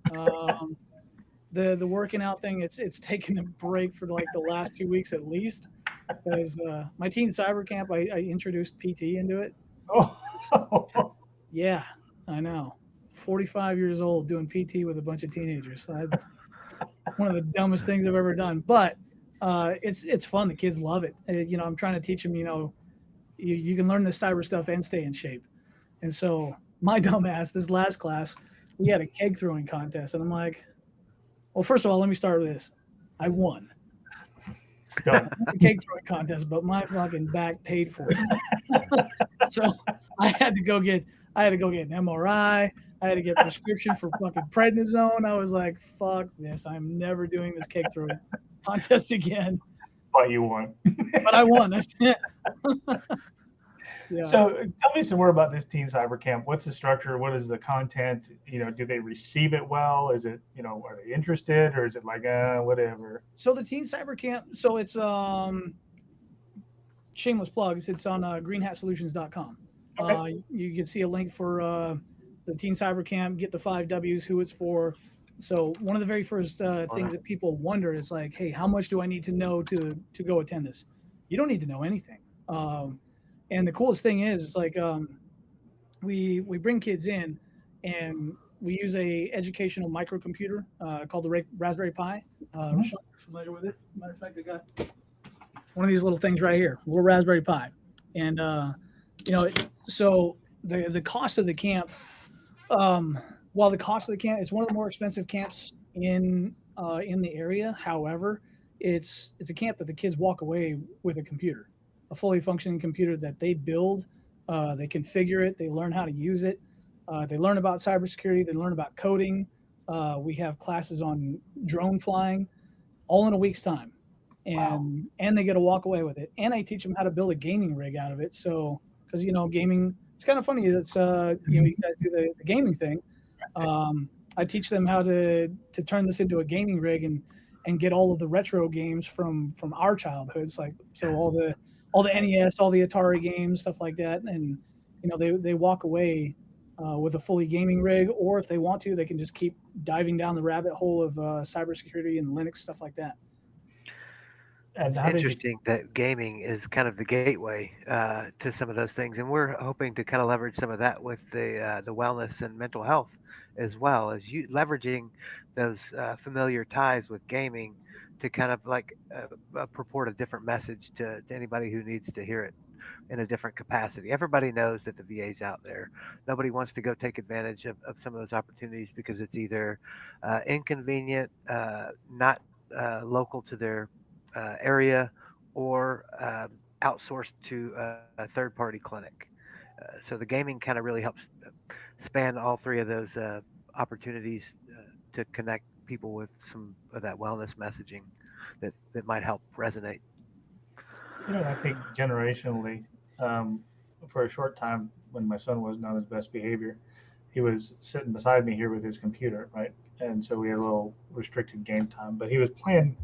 Speaker 3: The working out thing, it's taken a break for like the last 2 weeks at least, because my teen cyber camp, I introduced PT into it.
Speaker 2: Oh,
Speaker 3: Yeah, I know. 45 years old doing PT with a bunch of teenagers. So that's one of the dumbest things I've ever done. But it's fun. The kids love it. I'm trying to teach them. You can learn this cyber stuff and stay in shape. And so my dumb ass, this last class, we had a keg throwing contest, and I'm like, well, first of all, let me start with this. I won
Speaker 2: done.
Speaker 3: the cake throwing contest, but my fucking back paid for it. So I had to go get an MRI. I had to get prescription for fucking prednisone. I was like, fuck this. I'm never doing this cake throwing contest again.
Speaker 2: But you won.
Speaker 3: but I won. That's it. Yeah.
Speaker 2: So tell me some more about this teen cyber camp. What's the structure? What is the content? Do they receive it well? Is it, are they interested, or is it like, whatever?
Speaker 3: So the Teen Cyber Camp, so it's shameless plugs. It's on greenhatsolutions.com.
Speaker 2: Okay.
Speaker 3: You can see a link for the Teen Cyber Camp, get the 5 W's, who it's for. So one of the very first things that people wonder is like, hey, how much do I need to know to go attend this? You don't need to know anything. And the coolest thing is, it's like we bring kids in, and we use a educational microcomputer called the Raspberry Pi. Sean, you're familiar with it? Matter of fact, I got one of these little things right here, little Raspberry Pi, and so the cost of the camp, while the cost of the camp is one of the more expensive camps in the area. However, it's a camp that the kids walk away with a computer, a fully functioning computer that they build, they configure it, they learn how to use it, they learn about cybersecurity, they learn about coding. We have classes on drone flying, all in a week's time, and they get to walk away with it. And I teach them how to build a gaming rig out of it. So, because gaming, it's kind of funny. It's you guys do the gaming thing. I teach them how to turn this into a gaming rig and get all of the retro games from our childhoods, like all the NES, all the Atari games, stuff like that. And they walk away with a fully gaming rig, or if they want to, they can just keep diving down the rabbit hole of cybersecurity and Linux, stuff like that.
Speaker 1: And it's interesting that gaming is kind of the gateway to some of those things, and we're hoping to kind of leverage some of that with the wellness and mental health, as well as you leveraging those familiar ties with gaming to kind of like purport a different message to anybody who needs to hear it in a different capacity. Everybody knows that the VA's out there. Nobody wants to go take advantage of some of those opportunities because it's either inconvenient, not local to their area, or outsourced to a third-party clinic. So the gaming kind of really helps span all three of those opportunities to connect people with some of that wellness messaging that might help resonate.
Speaker 2: I think generationally, for a short time when my son wasn't on his best behavior, he was sitting beside me here with his computer, right? And so we had a little restricted game time, but he was playing,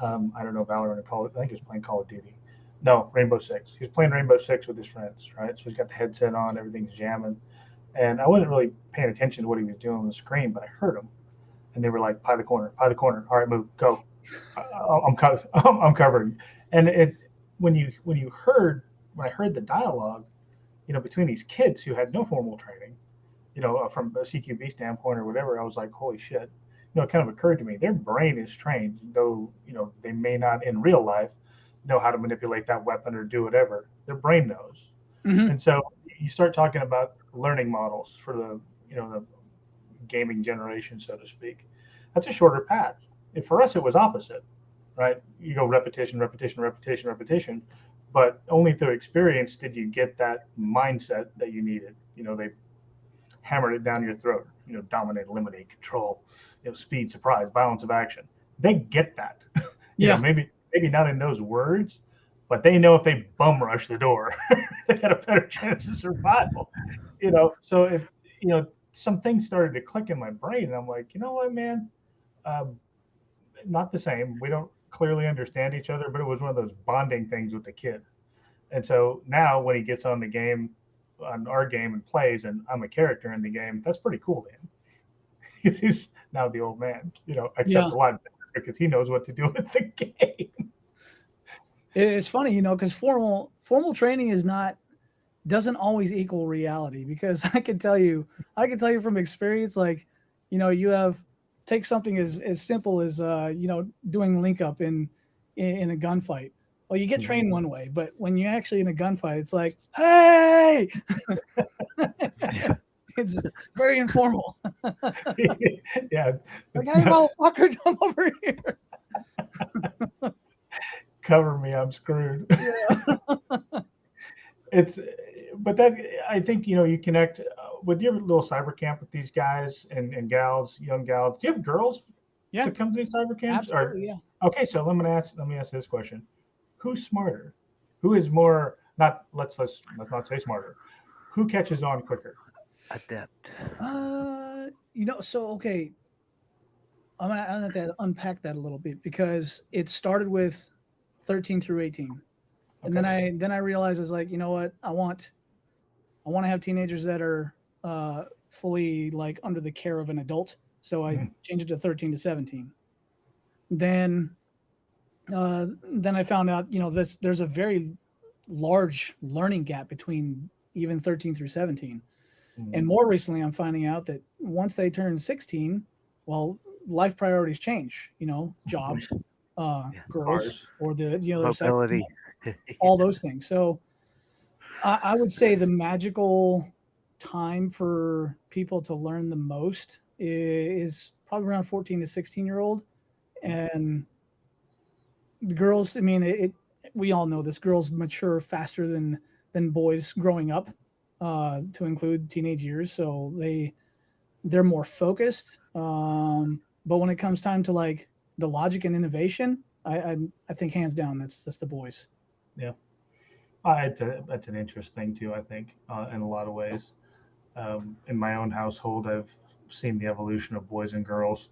Speaker 2: I don't know, Valorant or Call of, I think he was playing Call of Duty. No, Rainbow Six. He was playing Rainbow Six with his friends, right? So he's got the headset on, everything's jamming. And I wasn't really paying attention to what he was doing on the screen, but I heard him. And they were like, pie the corner. All right, move, go. I'm covering. And when I heard the dialogue, between these kids who had no formal training, from a CQB standpoint or whatever, I was like, holy shit. It kind of occurred to me, their brain is trained, though, they may not in real life know how to manipulate that weapon or do whatever. Their brain knows. Mm-hmm. And so you start talking about learning models for the gaming generation, so to speak. That's a shorter path. For us, it was opposite, right? You go repetition, but only through experience did you get that mindset that you needed. They hammered it down your throat, dominate, eliminate, control, speed, surprise, balance of action. They get that.
Speaker 3: Yeah.
Speaker 2: Maybe not in those words, but they know if they bum rush the door, they got a better chance of survival. So if, some things started to click in my brain, and I'm like, you know what, man, not the same. We don't clearly understand each other, but it was one of those bonding things with the kid. And so now when he gets on our game and plays, and I'm a character in the game, that's pretty cool to him. Because he's now the old man, except a lot because he knows what to do with the game.
Speaker 3: It's funny, because formal training doesn't always equal reality, because I can tell you from experience, like, take something as simple as, doing link up in a gunfight. Well, you get trained one way, but when you're actually in a gunfight, it's like, hey, it's very informal.
Speaker 2: Yeah.
Speaker 3: Like, hey, motherfucker, come over here.
Speaker 2: Cover me, I'm screwed.
Speaker 3: Yeah.
Speaker 2: But that, I think, you connect with your little cyber camp with these guys and gals, young gals. Do you have girls to come to these cyber camps?
Speaker 3: Absolutely, yeah.
Speaker 2: Okay, so let me ask this question. who's smarter? Who is more not let's not say smarter. Who catches on quicker?
Speaker 1: Adept.
Speaker 3: So okay, I'm gonna have to unpack that a little bit because it started with 13 through 18, and
Speaker 2: Okay.
Speaker 3: then I realized I was like, you know what, I want to have teenagers that are fully like under the care of an adult. So I
Speaker 2: Mhm.
Speaker 3: changed it to 13 to 17. Then then I found out, there's a very large learning gap between even 13 through 17. And
Speaker 2: Mhm.
Speaker 3: more recently, I'm finding out that once they turn 16, well, life priorities change. Jobs,
Speaker 1: Yeah.
Speaker 3: girls,
Speaker 2: Cars.
Speaker 3: or the other sex,
Speaker 1: Mobility.
Speaker 3: all those things. So I would say the magical time for people to learn the most is probably around 14 to 16-year-old. And the girls, I mean, we all know this. Girls mature faster than boys growing up, to include teenage years. So they're more focused. But when it comes time to like the logic and innovation, I think hands down that's the boys.
Speaker 2: Yeah. That's an interest thing too. I think in a lot of ways. In my own household, I've seen the evolution of boys and girls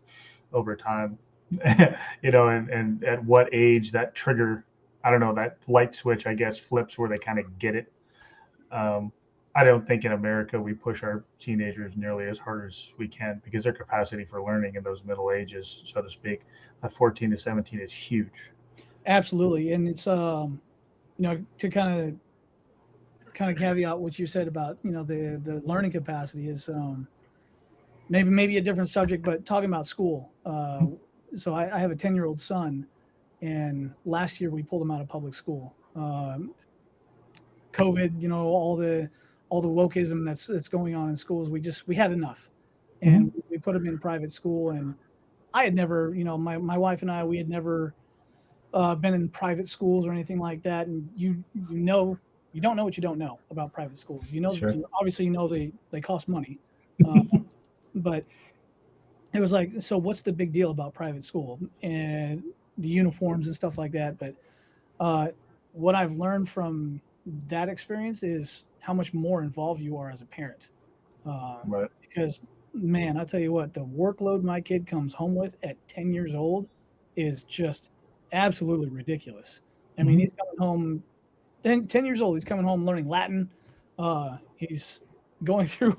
Speaker 2: over time. And at what age that trigger, I don't know, that light switch, I guess, flips where they kind of get it. Um, I don't think in America we push our teenagers nearly as hard as we can because their capacity for learning in those middle ages, so to speak, at 14 to 17 is huge.
Speaker 3: Absolutely, and it's to kind of caveat what you said about the learning capacity is maybe a different subject, but talking about school. So I have a 10-year-old son, and last year we pulled him out of public school. COVID, all the wokeism that's going on in schools. We had enough, and
Speaker 2: Mhm.
Speaker 3: we put him in private school. And I had never, my wife and I, we had never been in private schools or anything like that. And you don't know what you don't know about private schools.
Speaker 2: Sure.
Speaker 3: Obviously they cost money, uh, but it was like, so what's the big deal about private school and the uniforms and stuff like that? But uh, what I've learned from that experience is how much more involved you are as a parent.
Speaker 2: Right.
Speaker 3: Because, man, I'll tell you what, the workload my kid comes home with at 10 years old is just absolutely ridiculous. I mean,
Speaker 2: Mhm.
Speaker 3: he's coming home 10 years old. He's coming home learning Latin. He's going through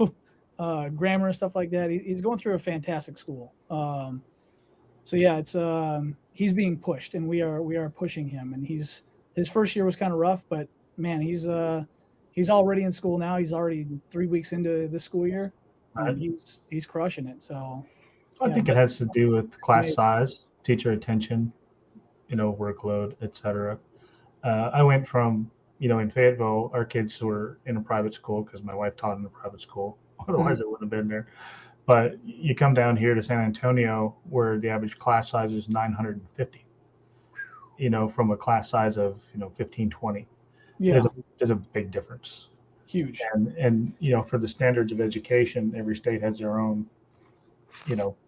Speaker 3: grammar and stuff like that. He's going through a fantastic school. So yeah, it's he's being pushed, and we are pushing him. And his first year was kind of rough, but man, he's already in school now. He's already 3 weeks into this school year, and
Speaker 2: Right.
Speaker 3: he's crushing it. So
Speaker 2: I
Speaker 3: yeah,
Speaker 2: think it
Speaker 3: best
Speaker 2: has to do with class
Speaker 3: amazing.
Speaker 2: size, teacher attention, workload, etc. I went from, in Fayetteville, our kids were in a private school because my wife taught in a private school.
Speaker 3: Mhm.
Speaker 2: Otherwise, I wouldn't have been there. But you come down here to San Antonio, where the average class size is 950. From a class size of 15, 20. There's
Speaker 3: Yeah,
Speaker 2: a there's a big difference.
Speaker 3: huge.
Speaker 2: And for the standards of education, every state has their own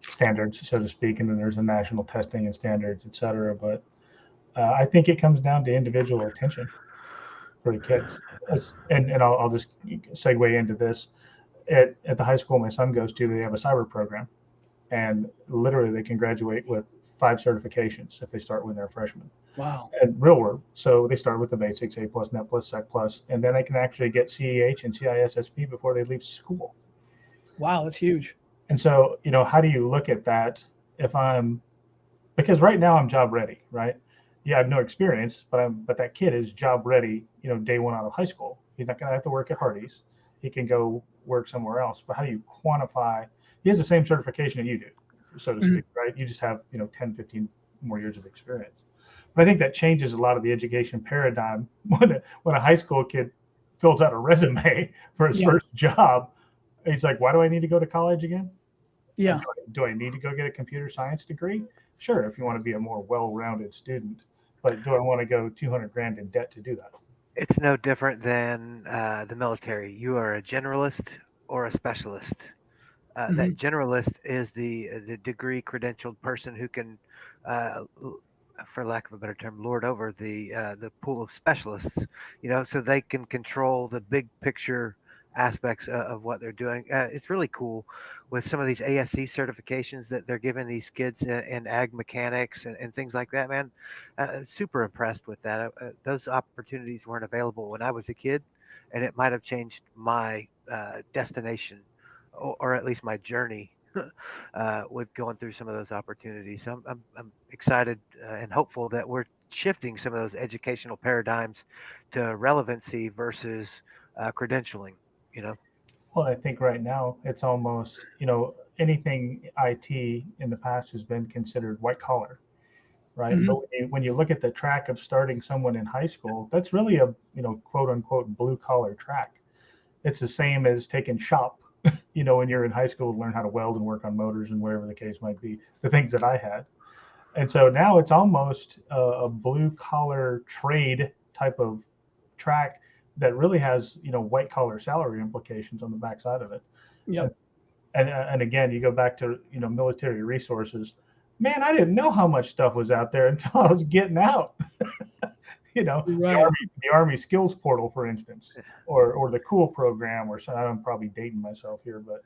Speaker 2: standards, so to speak, and then there's the national testing and standards, et cetera. But I think it comes down to individual attention for the kids. And I'll just segue into this. At the high school my son goes to, they have a cyber program, and literally they can graduate with 5 certifications if they start when they're freshmen.
Speaker 3: Wow,
Speaker 2: And real world, so they start with the basics, A plus, Net plus, Sec plus, and then they can actually get CEH and CISSP before they leave school.
Speaker 3: wow, that's huge.
Speaker 2: And so, how do you look at that if I'm because right now I'm job ready, right? Yeah, I have no experience, but that kid is job ready, day one out of high school. He's not gonna have to work at Hardee's. He can go work somewhere else. But how do you quantify he has the same certification that you do, so to
Speaker 3: Mhm.
Speaker 2: speak, right? You just have, 10, 15 more years of experience. But I think that changes a lot of the education paradigm when a high school kid fills out a resume for his
Speaker 3: Yeah,
Speaker 2: first job. He's like, why do I need to go to college again?
Speaker 3: yeah.
Speaker 2: Do I need to go get a computer science degree? Sure, if you want to be a more well-rounded student, but do I want to go 200 grand in debt to do that?
Speaker 1: It's no different than the military. You are a generalist or a specialist.
Speaker 3: Hmm.
Speaker 1: That generalist is the degree credentialed person who can uh, for lack of a better term, lord over the pool of specialists, so they can control the big picture aspects of what they're doing. It's really cool with some of these ASC certifications that they're giving these kids in ag mechanics and things like that, man. Super impressed with that. Those opportunities weren't available when I was a kid, and it might have changed my destination, or at least my journey with going through some of those opportunities. So I'm excited and hopeful that we're shifting some of those educational paradigms to relevancy versus credentialing. You know.
Speaker 2: Well, I think right now it's almost, anything IT in the past has been considered white collar, right?
Speaker 3: Mhm.
Speaker 2: But when you look at the track of starting someone in high school, that's really a, quote unquote blue collar track. It's the same as taking shop, when you're in high school to learn how to weld and work on motors and whatever the case might be, the things that I had. And so now it's almost a blue collar trade type of track that really has, white collar salary implications on the backside of it. And,
Speaker 3: Yep.
Speaker 2: and again, you go back to, military resources. Man, I didn't know how much stuff was out there until I was getting out. The
Speaker 3: Right.
Speaker 2: army skills portal, for instance, or the cool program, or so. I'm probably dating myself here, but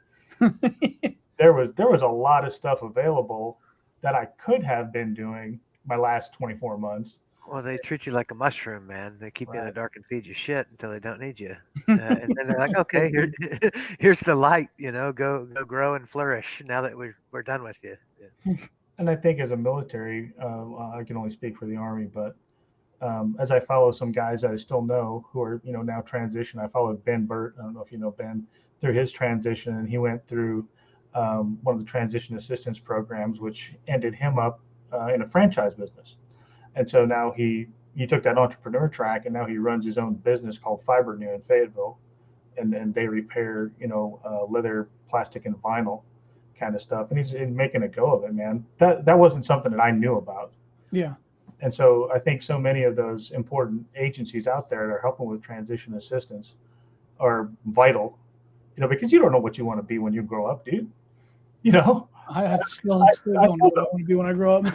Speaker 2: there was a lot of stuff available that I could have been doing my last 24 months.
Speaker 1: Well, they treat you like a mushroom, man. They keep you in the
Speaker 2: Right.
Speaker 1: dark and feed you shit until they don't need you, and then they're like, "Okay, here's the light. Go grow and flourish. Now that we're done with you." Yeah.
Speaker 2: And I think as a military, I can only speak for the army, but as I follow some guys that I still know who are, now transition. I followed Ben Burt. I don't know if you know Ben, through his transition, and he went through one of the transition assistance programs, which ended him up in a franchise business. And so now he took that entrepreneur track, and now he runs his own business called Fiber New in Fayetteville, and they repair, leather, plastic, and vinyl kind of stuff. And he's making a go of it, man. That wasn't something that I knew about.
Speaker 3: Yeah.
Speaker 2: And so I think so many of those important agencies out there that are helping with transition assistance are vital, because you don't know what you want to be when you grow up, dude. You know,
Speaker 3: I still
Speaker 2: I
Speaker 3: don't know
Speaker 2: still
Speaker 3: what I
Speaker 2: don't.
Speaker 3: want to be when I grow up.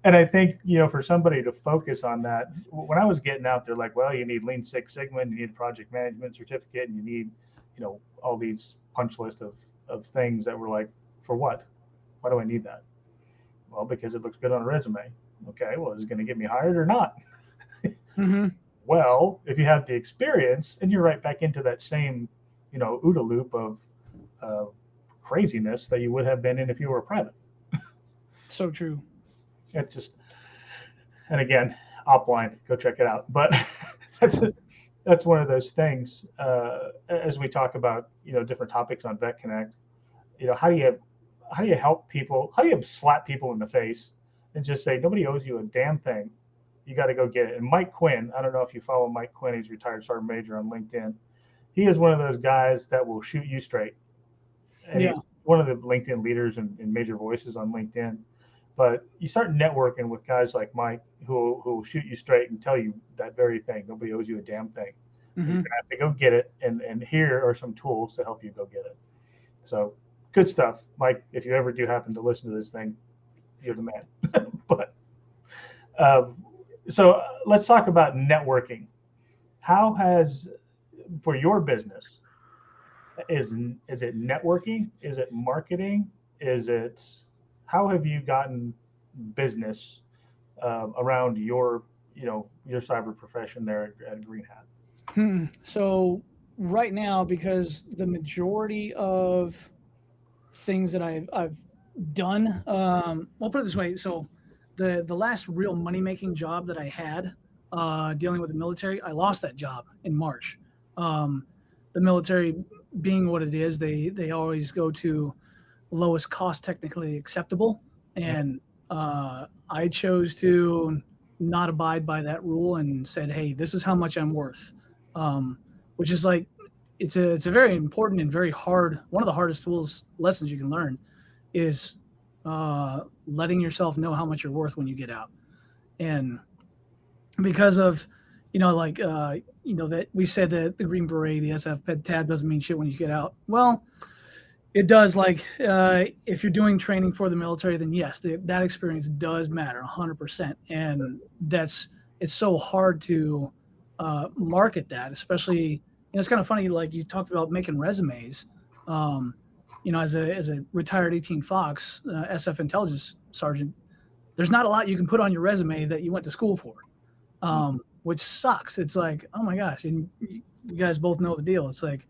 Speaker 2: And I think, for somebody to focus on that, when I was getting out there, like, well, you need Lean Six Sigma, and you need a project management certificate, and you need, all these punch list of things that were like, for what? Why do I need that? Well, because it looks good on a resume. Okay, well, is it going to get me hired or not?
Speaker 3: Hmm.
Speaker 2: Well, if you have the experience, and you're right back into that same, OODA loop of uh, craziness that you would have been in if you were a private.
Speaker 3: So true.
Speaker 2: It's just, and again, Opline, go check it out. But that's that's one of those things. As we talk about, different topics on Vet Connect, how do you help people? How do you slap people in the face and just say nobody owes you a damn thing? You got to go get it. And Mike Quinn, I don't know if you follow Mike Quinn. He's retired sergeant major on LinkedIn. He is one of those guys that will shoot you straight. And
Speaker 3: Yeah.
Speaker 2: he's one of the LinkedIn leaders and major voices on LinkedIn. But you start networking with guys like Mike who will shoot you straight and tell you that very thing. Nobody owes you a damn thing. And you're
Speaker 3: Hmm.
Speaker 2: going to have to go get it. And here are some tools to help you go get it. So good stuff. Mike, if you ever do happen to listen to this thing, you're the man. But um, so let's talk about networking. How has, for your business, is it networking? Is it marketing? Is it, how have you gotten business around your cyber profession there at Green Hat?
Speaker 3: So right now, because the majority of things that I've done, I'll put it this way. So the last real money making job that I had, dealing with the military, I lost that job in March. Um, the military being what it is, they always go to lowest cost technically acceptable,
Speaker 2: Yeah.
Speaker 3: and I chose to not abide by that rule and said, hey, this is how much I'm worth, which is like it's a very important and very hard, one of the hardest tools lessons you can learn is letting yourself know how much you're worth when you get out. And because of like that we said that the Green Beret, the SF tab doesn't mean shit when you get out. Well, It does. Like, if you're doing training for the military, then yes, that experience does matter 100%. And it's so hard to market that, especially, it's kind of funny. Like you talked about making resumes. Um, as a retired 18 Fox SF intelligence sergeant, there's not a lot you can put on your resume that you went to school for, which sucks. It's like, oh my gosh, and you guys both know the deal. It's like,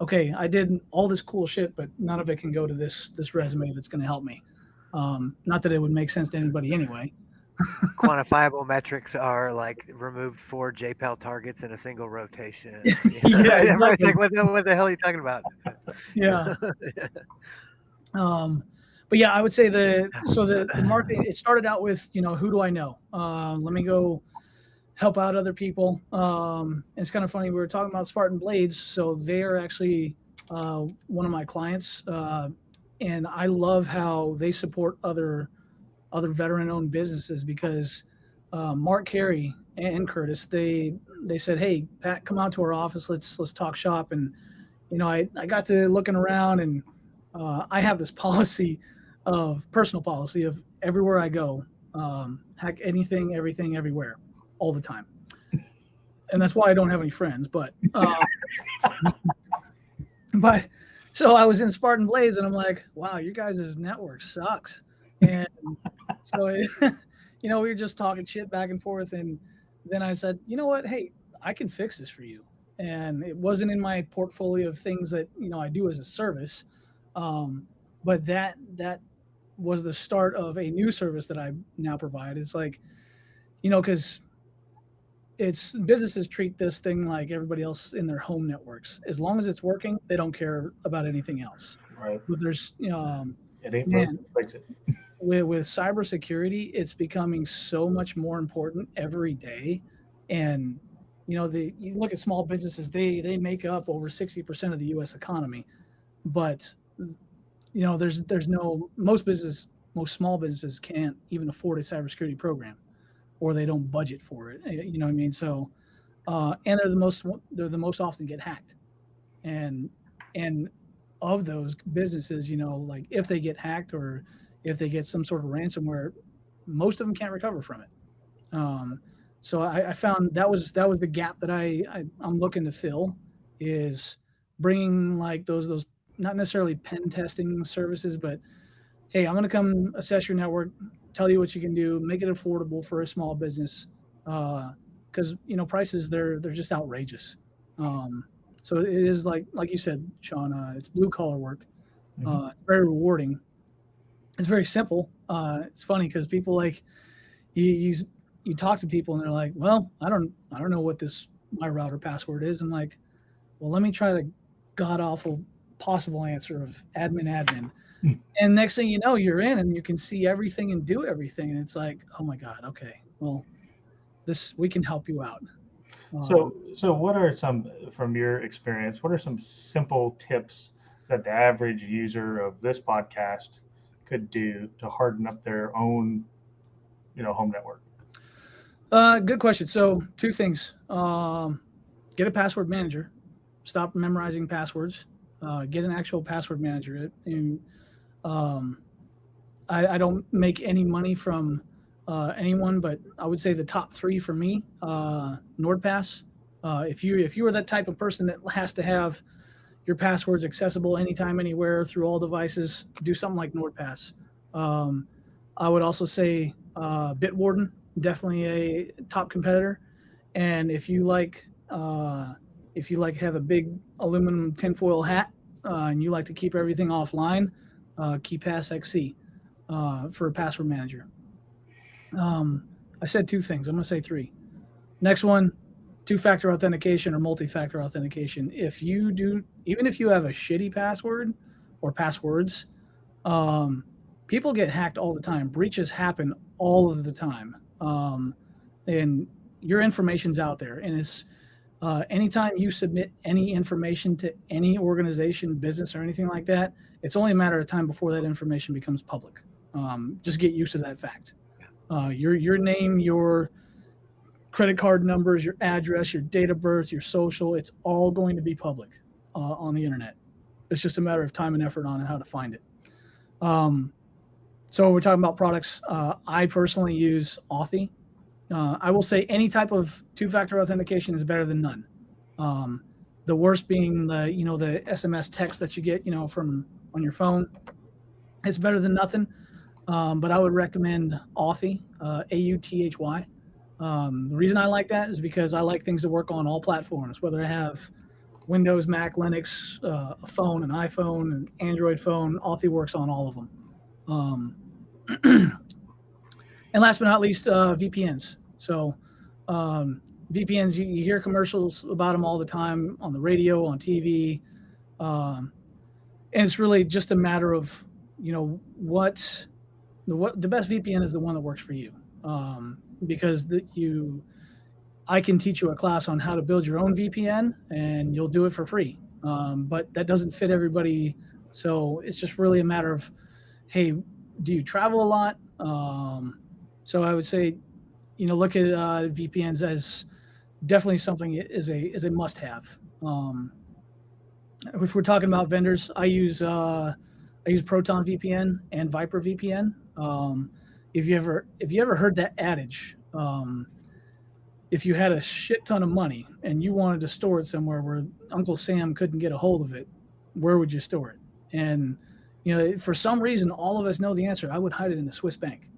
Speaker 3: okay, I did all this cool shit, but none of it can go to this resume that's going to help me. Not that it would make sense to anybody anyway.
Speaker 1: Quantifiable metrics are like removed 4 JPEL targets in a single rotation.
Speaker 3: Yeah,
Speaker 1: Everybody's
Speaker 3: exactly.
Speaker 1: like, what the hell are you talking about?
Speaker 3: Yeah. But yeah, I would say the marketing, it started out with, who do I know? Let me go help out other people. And it's kind of funny. We were talking about Spartan Blades. So they are actually one of my clients. And I love how they support other veteran-owned businesses because Mark Carey and Curtis, they said, "Hey, Pat, come out to our office. Let's talk shop." And I got to looking around, and I have this personal policy of everywhere I go, hack anything, everything, everywhere, all the time. And that's why I don't have any friends. But so I was in Spartan Blades, and I'm like, wow, you guys' network sucks. And so, we were just talking shit back and forth. And then I said, you know what? Hey, I can fix this for you. And it wasn't in my portfolio of things that, I do as a service. But that was the start of a new service that I now provide. It's like, because businesses treat this thing like everybody else in their home networks. As long as it's working, they don't care about anything else.
Speaker 2: Right.
Speaker 3: But there's,
Speaker 2: It ain't broken, fix it.
Speaker 3: With cybersecurity, it's becoming so much more important every day. And, you look at small businesses, they make up over 60% of the U.S. economy. But, most small businesses can't even afford a cybersecurity program, or they don't budget for it. You know what I mean? So, and they're the most often get hacked. And of those businesses, like if they get hacked or if they get some sort of ransomware, most of them can't recover from it. So I found that was the gap that I'm looking to fill, is bringing like those not necessarily pen testing services, but hey, I'm going to come assess your network, tell you what you can do, make it affordable for a small business, because prices they're just outrageous. So it is like you said, Sean, it's blue collar work. It's very rewarding. It's very simple. It's funny because people like you talk to people and they're like, well, I don't know what my router password is. I'm like, well, let me try the god awful possible answer of admin. And next thing you know, you're in and you can see everything and do everything. And it's like, oh my God, okay, well, we can help you out.
Speaker 2: So what are some, from your experience, what are some simple tips that the average user of this podcast could do to harden up their own, home network?
Speaker 3: Good question. So 2 things. Get a password manager. Stop memorizing passwords. Get an actual password manager. And I don't make any money from anyone, but I would say the top 3 for me, NordPass. If you are that type of person that has to have your passwords accessible anytime, anywhere through all devices, do something like NordPass. I would also say Bitwarden, definitely a top competitor. And if you like have a big aluminum tinfoil hat and you like to keep everything offline, KeyPass XC for a password manager. I said 2 things. I'm going to say 3. Next one, 2-factor authentication or multi-factor authentication. Even if you have a shitty password or passwords, people get hacked all the time. Breaches happen all of the time. And your information's out there. And it's anytime you submit any information to any organization, business, or anything like that, it's only a matter of time before that information becomes public. Just get used to that fact. Your name, your credit card numbers, your address, your date of birth, your social, it's all going to be public on the internet. It's just a matter of time and effort on how to find it. So we're talking about products. I personally use Authy. I will say any type of two-factor authentication is better than none. The worst being the SMS text that you get from on your phone. It's better than nothing. But I would recommend Authy, Authy. The reason I like that is because I like things to work on all platforms, whether I have Windows, Mac, Linux, a phone, an iPhone, an Android phone. Authy works on all of them. And last but not least, VPNs. So VPNs, you hear commercials about them all the time on the radio, on TV. And it's really just a matter of, what the best VPN is the one that works for you. Because I can teach you a class on how to build your own VPN and you'll do it for free. But that doesn't fit everybody. So it's just really a matter of, hey, do you travel a lot? So I would say, look at VPNs as definitely something is a must-have. If we're talking about vendors, I use Proton VPN and Viper VPN. If you ever heard that adage, if you had a shit ton of money and you wanted to store it somewhere where Uncle Sam couldn't get a hold of it, where would you store it? And for some reason, all of us know the answer. I would hide it in a Swiss bank.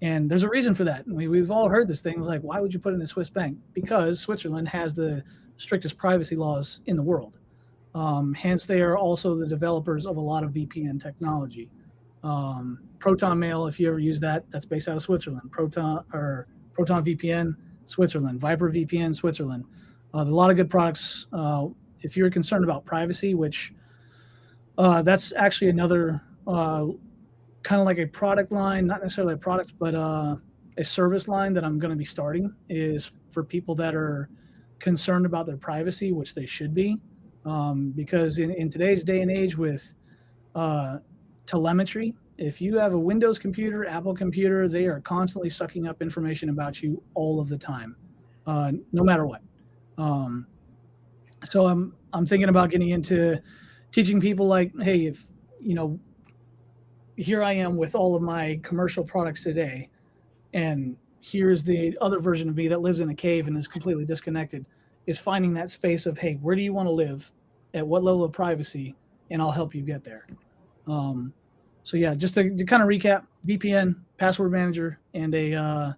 Speaker 3: And there's a reason for that. We've all heard this thing. It's like, why would you put it in a Swiss bank? Because Switzerland has the strictest privacy laws in the world. Hence, they are also the developers of a lot of VPN technology. Proton Mail, if you ever use that, that's based out of Switzerland. Proton VPN, Switzerland. Viper VPN, Switzerland. There's a lot of good products. If you're concerned about privacy, which that's actually another kind of like a product line, not necessarily a product, but a service line that I'm going to be starting is for people that are concerned about their privacy, which they should be. Because in today's day and age with telemetry, if you have a Windows computer, Apple computer, they are constantly sucking up information about you all of the time, no matter what. So I'm thinking about getting into teaching people like, hey, if here I am with all of my commercial products today, and here's the other version of me that lives in a cave and is completely disconnected, is finding that space of, hey, where do you want to live? At what level of privacy? And I'll help you get there. So yeah, just to kind of recap, VPN, password manager, and a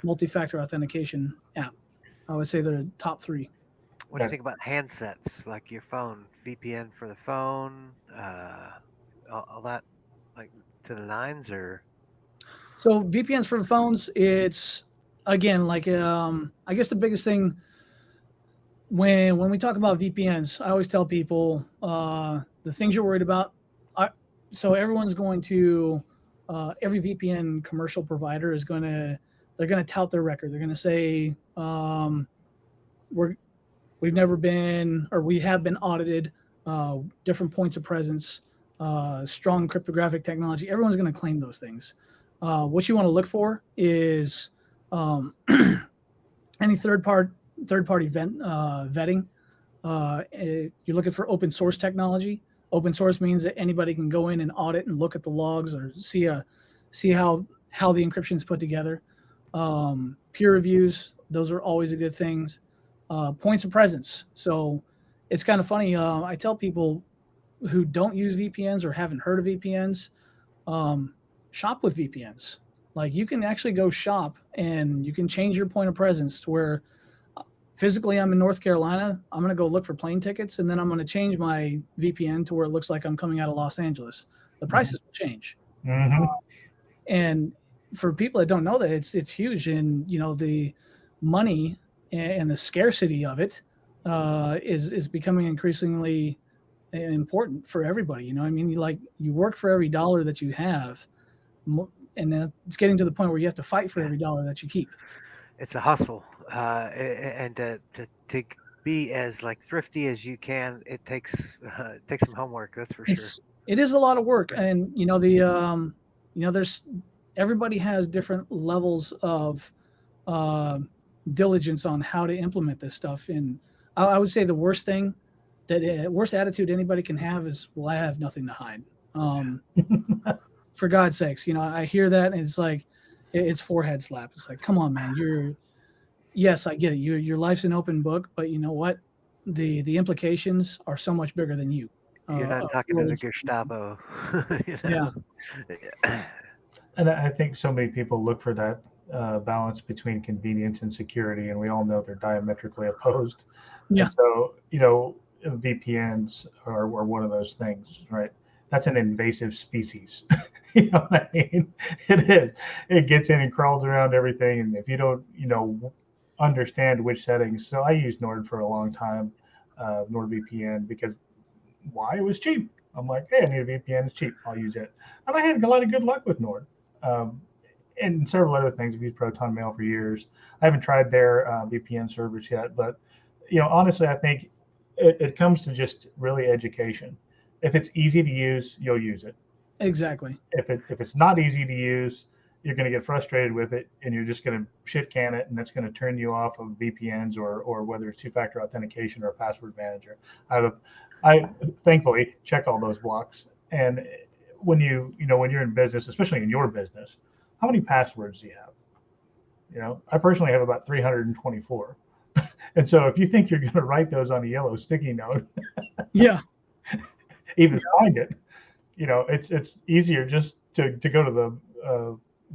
Speaker 3: multi-factor authentication app. I would say they're the top three.
Speaker 1: What do you think about handsets, like your phone, VPN for the phone, all that, like to the nines, or?
Speaker 3: So VPNs for phones, it's again like I guess the biggest thing when we talk about VPNs, I always tell people the things you're worried about. So everyone's going to every VPN commercial provider is they're going to tout their record. They're going to say we have been audited, different points of presence, strong cryptographic technology. Everyone's going to claim those things. What you want to look for is any third-party vetting. You're looking for open source technology. Open source means that anybody can go in and audit and look at the logs or see how the encryption is put together. Peer reviews, those are always a good thing. Points of presence. So it's kind of funny. I tell people who don't use VPNs or haven't heard of VPNs, shop with VPNs. Like you can actually go shop and you can change your point of presence to where physically I'm in North Carolina. I'm going to go look for plane tickets, and then I'm going to change my VPN to where it looks like I'm coming out of Los Angeles. The prices will change.
Speaker 2: Mm-hmm.
Speaker 3: And for people that don't know that, it's huge. And, the money and the scarcity of it is becoming increasingly important for everybody. You work for every dollar that you have, and then it's getting to the point where you have to fight for every dollar that you keep.
Speaker 1: It's a hustle, and to be as like thrifty as you can, it takes some homework. That's for sure.
Speaker 3: It is a lot of work, and there's everybody has different levels of diligence on how to implement this stuff. And I would say the worst thing that worst attitude anybody can have is, well, I have nothing to hide. For God's sakes, I hear that and it's like, it's forehead slap. It's like, come on, man. Yes, I get it. Your life's an open book, but you know what? The implications are so much bigger than you.
Speaker 1: You're not talking to the Gestapo.
Speaker 3: Yeah.
Speaker 2: And I think so many people look for that balance between convenience and security, and we all know they're diametrically opposed.
Speaker 3: Yeah.
Speaker 2: And so, VPNs are one of those things, right? That's an invasive species. You know what I mean? It is. It gets in and crawls around everything, and if you don't, understand which settings. So I used Nord for a long time, NordVPN, because why? It was cheap. I'm like, hey, I need a VPN. It's cheap. I'll use it. And I had a lot of good luck with Nord. And several other things. I've used Proton Mail for years. I haven't tried their VPN servers yet, but honestly, I think it comes to just really education. If it's easy to use, you'll use it.
Speaker 3: Exactly.
Speaker 2: If it's not easy to use, you're going to get frustrated with it, and you're just going to shit can it, and that's going to turn you off of VPNs or whether it's two-factor authentication or a password manager. I thankfully check all those blocks. And when you're in business, especially in your business, how many passwords do you have? I personally have about 324. And so if you think you're going to write those on a yellow sticky note,
Speaker 3: yeah,
Speaker 2: even find it, it's easier just to go to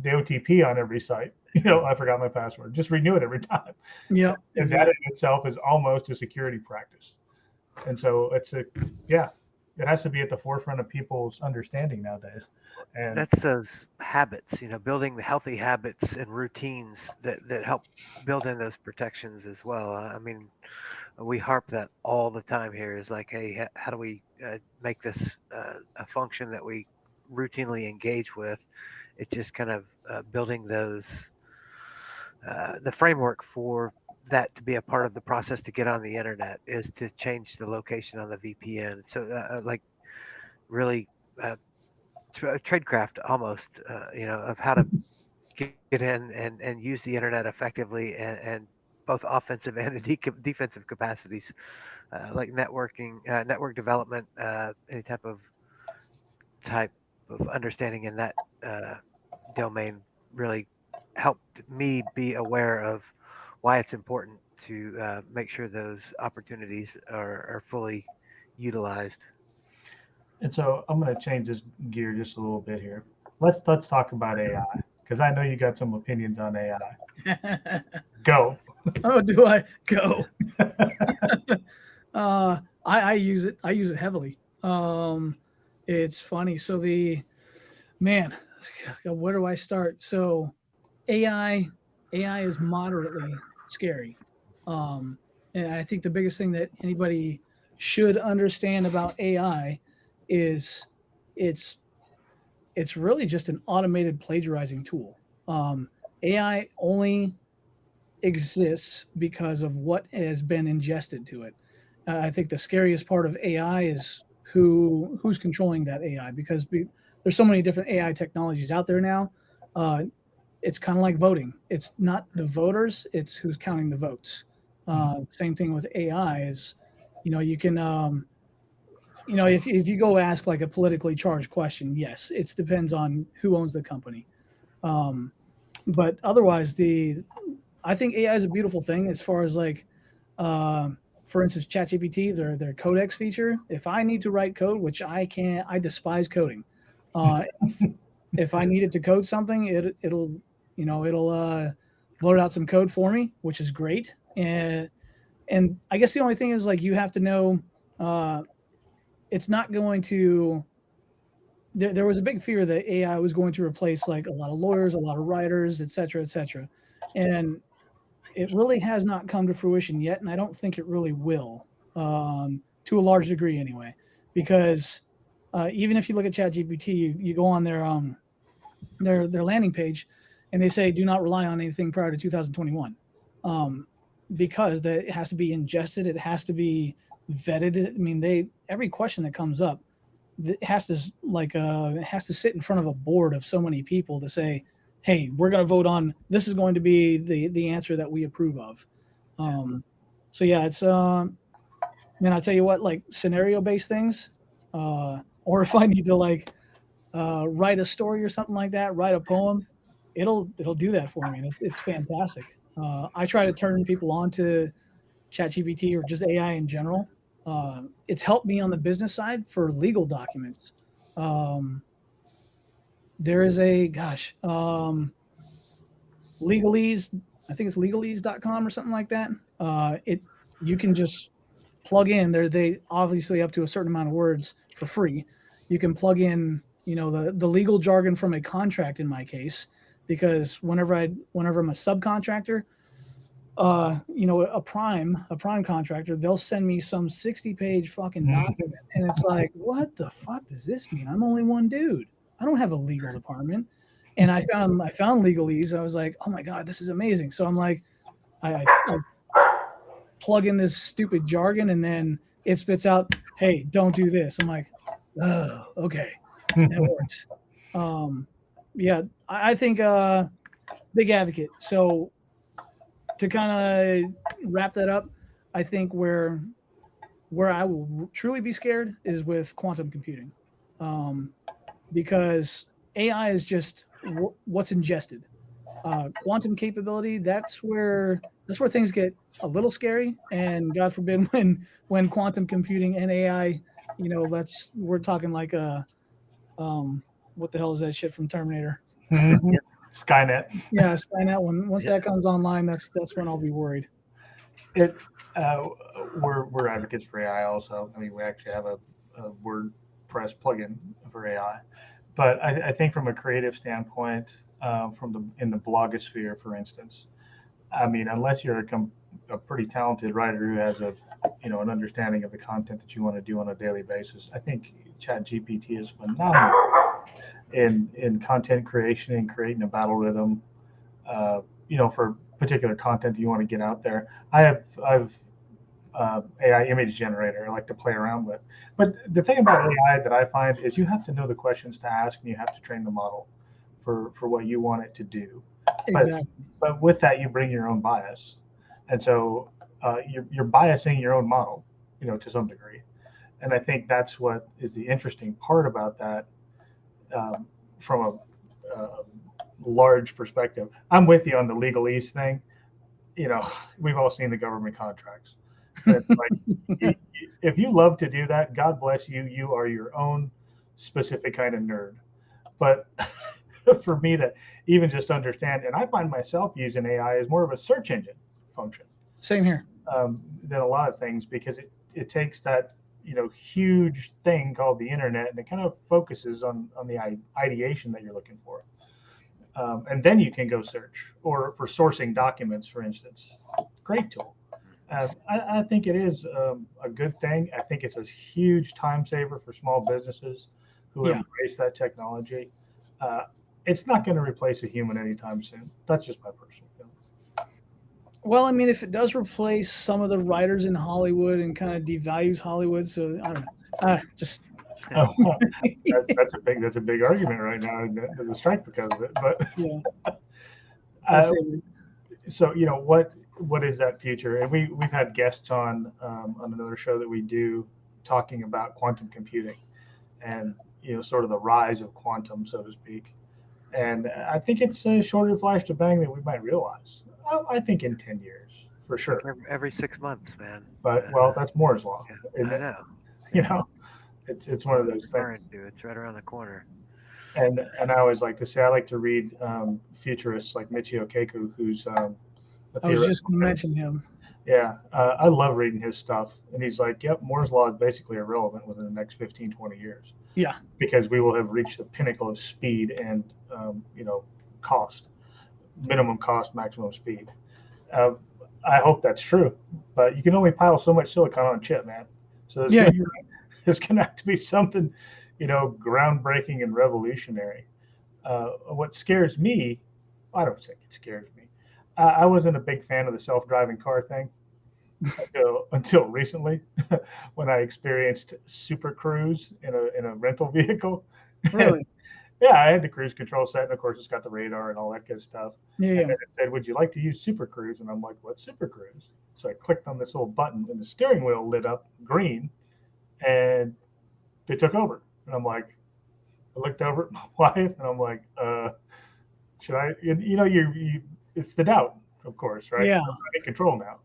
Speaker 2: the OTP on every site. I forgot my password. Just renew it every time.
Speaker 3: Yeah.
Speaker 2: And that in itself is almost a security practice. And so it has to be at the forefront of people's understanding nowadays. And
Speaker 1: that's those habits, building the healthy habits and routines that help build in those protections as well. I mean, we harp that all the time here is like, hey, how do we make this a function that we routinely engage with? It's just kind of building those, the framework for that to be a part of the process to get on the internet is to change the location on the VPN. So like really tradecraft almost, of how to get in and use the internet effectively and both offensive and defensive capacities, like networking, network development, any type of understanding in that domain really helped me be aware of why it's important to make sure those opportunities are fully utilized.
Speaker 2: And so I'm going to change this gear just a little bit here. Let's talk about AI, because I know you got some opinions on AI. Go.
Speaker 3: Oh, do I? Go. I use it. I use it heavily. It's funny. So where do I start? So AI is moderately scary. And I think the biggest thing that anybody should understand about AI is it's really just an automated plagiarizing tool. AI only exists because of what has been ingested to it. I think the scariest part of AI is who's controlling that AI, because there's so many different AI technologies out there now. It's kind of like voting. It's not the voters, it's who's counting the votes. Same thing with AI is, you can, if you go ask like a politically charged question, yes, it depends on who owns the company. But otherwise, I think AI is a beautiful thing as far as like, for instance, ChatGPT, their codex feature. If I need to write code, which I can't, I despise coding. If I needed to code something, it'll load out some code for me, which is great. And I guess the only thing is like you have to know, it's not going to. There was a big fear that AI was going to replace like a lot of lawyers, a lot of writers, et cetera, and it really has not come to fruition yet, and I don't think it really will, to a large degree anyway, because even if you look at ChatGPT, you go on their landing page, and they say do not rely on anything prior to 2021, because it has to be ingested, it has to be vetted. I mean, every question that comes up, it has to sit in front of a board of so many people to say, hey, we're going to vote on this is going to be the answer that we approve of. So yeah, man, I tell you what, like scenario-based things, or if I need to like write a story or something like that, write a poem, it'll do that for me, and it's fantastic. I try to turn people on to ChatGPT or just AI in general. It's helped me on the business side for legal documents. Um, there is a legalese, I think it's legalese.com or something like that. It You can just plug in there. They obviously up to a certain amount of words for free. You can plug in, the legal jargon from a contract in my case, because whenever I'm a subcontractor, a prime contractor, they'll send me some 60-page fucking document, and it's like, what the fuck does this mean? I'm only one dude. I don't have a legal department. And I found legalese. I was like, oh my god, this is amazing. So I'm like, I plug in this stupid jargon, and then it spits out, hey, don't do this. I'm like, oh, okay, that works. Yeah, I think big advocate. So to kind of wrap that up, I think where I will truly be scared is with quantum computing, because AI is just what's ingested. Quantum capability, that's where things get a little scary, and God forbid when quantum computing and AI, we're talking like what the hell is that shit from Terminator?
Speaker 2: Skynet.
Speaker 3: Yeah, Skynet. Once that comes online, that's when I'll be worried.
Speaker 2: It we're advocates for AI also. I mean, we actually have a WordPress plugin for AI, but I think from a creative standpoint, in the blogosphere, for instance, I mean, unless you're a pretty talented writer who has an understanding of the content that you want to do on a daily basis, I think ChatGPT is phenomenal in content creation and creating a battle rhythm. For particular content that you want to get out there. I've AI image generator I like to play around with. But the thing about AI that I find is you have to know the questions to ask, and you have to train the model for what you want it to do.
Speaker 3: Exactly.
Speaker 2: But with that, you bring your own bias, and so you're biasing your own model, to some degree. And I think that's what is the interesting part about that, from a large perspective. I'm with you on the legalese thing. We've all seen the government contracts. Like, if you love to do that, God bless you. You are your own specific kind of nerd. But for me to even just understand, and I find myself using AI as more of a search engine function.
Speaker 3: Same here.
Speaker 2: Than a lot of things, because it takes that huge thing called the internet, and it kind of focuses on the ideation that you're looking for. And then you can go search, or for sourcing documents, for instance. Great tool. I think it is a good thing. I think it's a huge time saver for small businesses who embrace that technology. It's not going to replace a human anytime soon. That's just my personal feeling.
Speaker 3: Well, I mean, if it does replace some of the writers in Hollywood and kind of devalues Hollywood, so I don't know.
Speaker 2: That's a big argument right now. There's a strike because of it, but
Speaker 3: yeah.
Speaker 2: So what is that future? And we've had guests on another show that we do talking about quantum computing, and sort of the rise of quantum, so to speak. And I think it's a shorter flash to bang than we might realize. I think in 10 years for sure.
Speaker 1: Every 6 months, man.
Speaker 2: But that's Moore's law.
Speaker 1: Yeah, I know.
Speaker 2: It's one of those things.
Speaker 1: It's right around the corner.
Speaker 2: And I always like to say, I like to read futurists like Michio Kaku, who's
Speaker 3: I was just going to mention him.
Speaker 2: Yeah, I love reading his stuff. And he's like, yep, Moore's law is basically irrelevant within the next 15, 20 years.
Speaker 3: Yeah.
Speaker 2: Because we will have reached the pinnacle of speed and, cost. Minimum cost, maximum speed. I hope that's true. But you can only pile so much silicon on a chip, man. So there's going to have to be something, groundbreaking and revolutionary. What scares me, I don't think it scares me. I wasn't a big fan of the self-driving car thing until recently, when I experienced Super Cruise in a rental vehicle.
Speaker 3: Really?
Speaker 2: Yeah, I had the cruise control set, and of course, it's got the radar and all that good stuff.
Speaker 3: Yeah.
Speaker 2: And then it said, "Would you like to use Super Cruise?" And I'm like, "What's Super Cruise?" So I clicked on this little button, and the steering wheel lit up green, and they took over. And I'm like, I looked over at my wife, and I'm like, should I? It's the doubt, of course, right?
Speaker 3: Yeah.
Speaker 2: I'm in control now.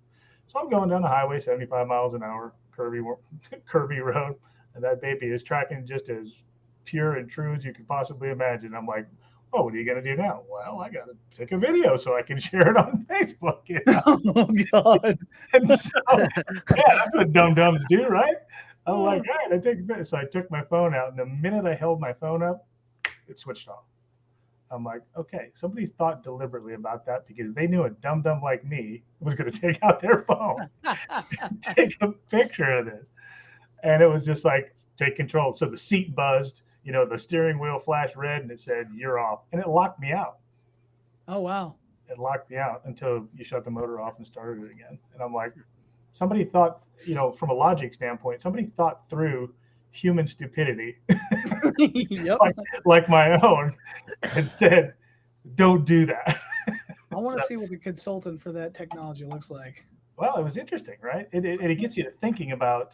Speaker 2: So I'm going down the highway, 75 miles an hour, curvy road, and that baby is tracking just as pure and true as you could possibly imagine. I'm like, oh, what are you going to do now? Well, I got to take a video so I can share it on Facebook. You know?
Speaker 3: Oh God.
Speaker 2: And so, yeah, that's what dum-dums do, right? I'm like, all right, I take a video. So I took my phone out, and the minute I held my phone up, it switched off. I'm like, okay, somebody thought deliberately about that because they knew a dum-dum like me was going to take out their phone and take a picture of this. And it was just like, take control. So the seat buzzed, the steering wheel flashed red, and it said, you're off. And it locked me out.
Speaker 3: Oh, wow.
Speaker 2: It locked me out until you shut the motor off and started it again. And I'm like, somebody thought, from a logic standpoint, somebody thought through human stupidity
Speaker 3: Yep.
Speaker 2: like my own and said, don't do that.
Speaker 3: I want to see what the consultant for that technology looks like.
Speaker 2: Well, it was interesting, right? It gets you to thinking about,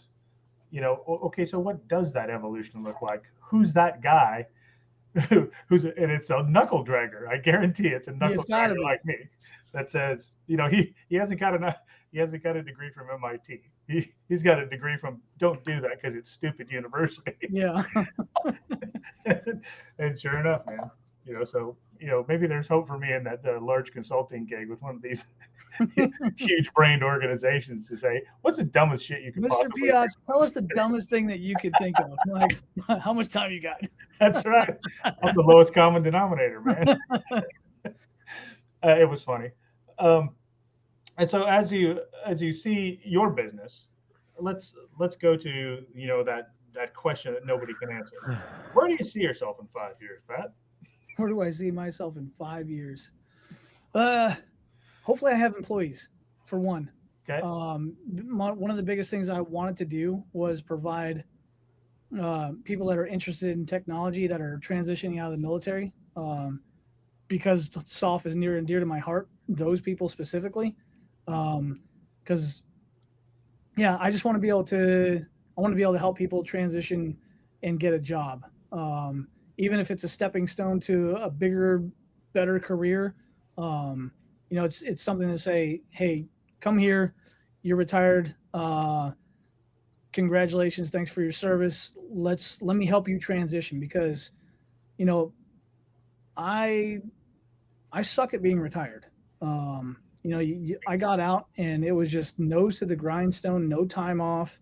Speaker 2: okay, so what does that evolution look like? Who's that guy and it's a knuckle dragger. I guarantee it's a knuckle dragger like me that says, he hasn't got a degree from MIT. He's got a degree from don't do that because it's stupid university.
Speaker 3: Yeah.
Speaker 2: And sure enough, man, so maybe there's hope for me in that large consulting gig with one of these huge brained organizations to say, what's the dumbest shit you could possibly
Speaker 3: Mr. Piotz, tell us the dumbest thing that you could think of. Like, how much time you got?
Speaker 2: That's right. I'm the lowest common denominator, man. It was funny. And so as you see your business, let's go to that question that nobody can answer. Where do you see yourself in 5 years, Pat?
Speaker 3: Where do I see myself in 5 years? Hopefully I have employees, for one.
Speaker 2: Okay.
Speaker 3: One of the biggest things I wanted to do was provide people that are interested in technology that are transitioning out of the military, because SOF is near and dear to my heart, those people specifically. Because I just want to be able to help people transition and get a job. Even if it's a stepping stone to a bigger, better career, it's something to say, hey, come here, you're retired. Congratulations. Thanks for your service. Let me help you transition because, I suck at being retired. I got out and it was just nose to the grindstone, no time off.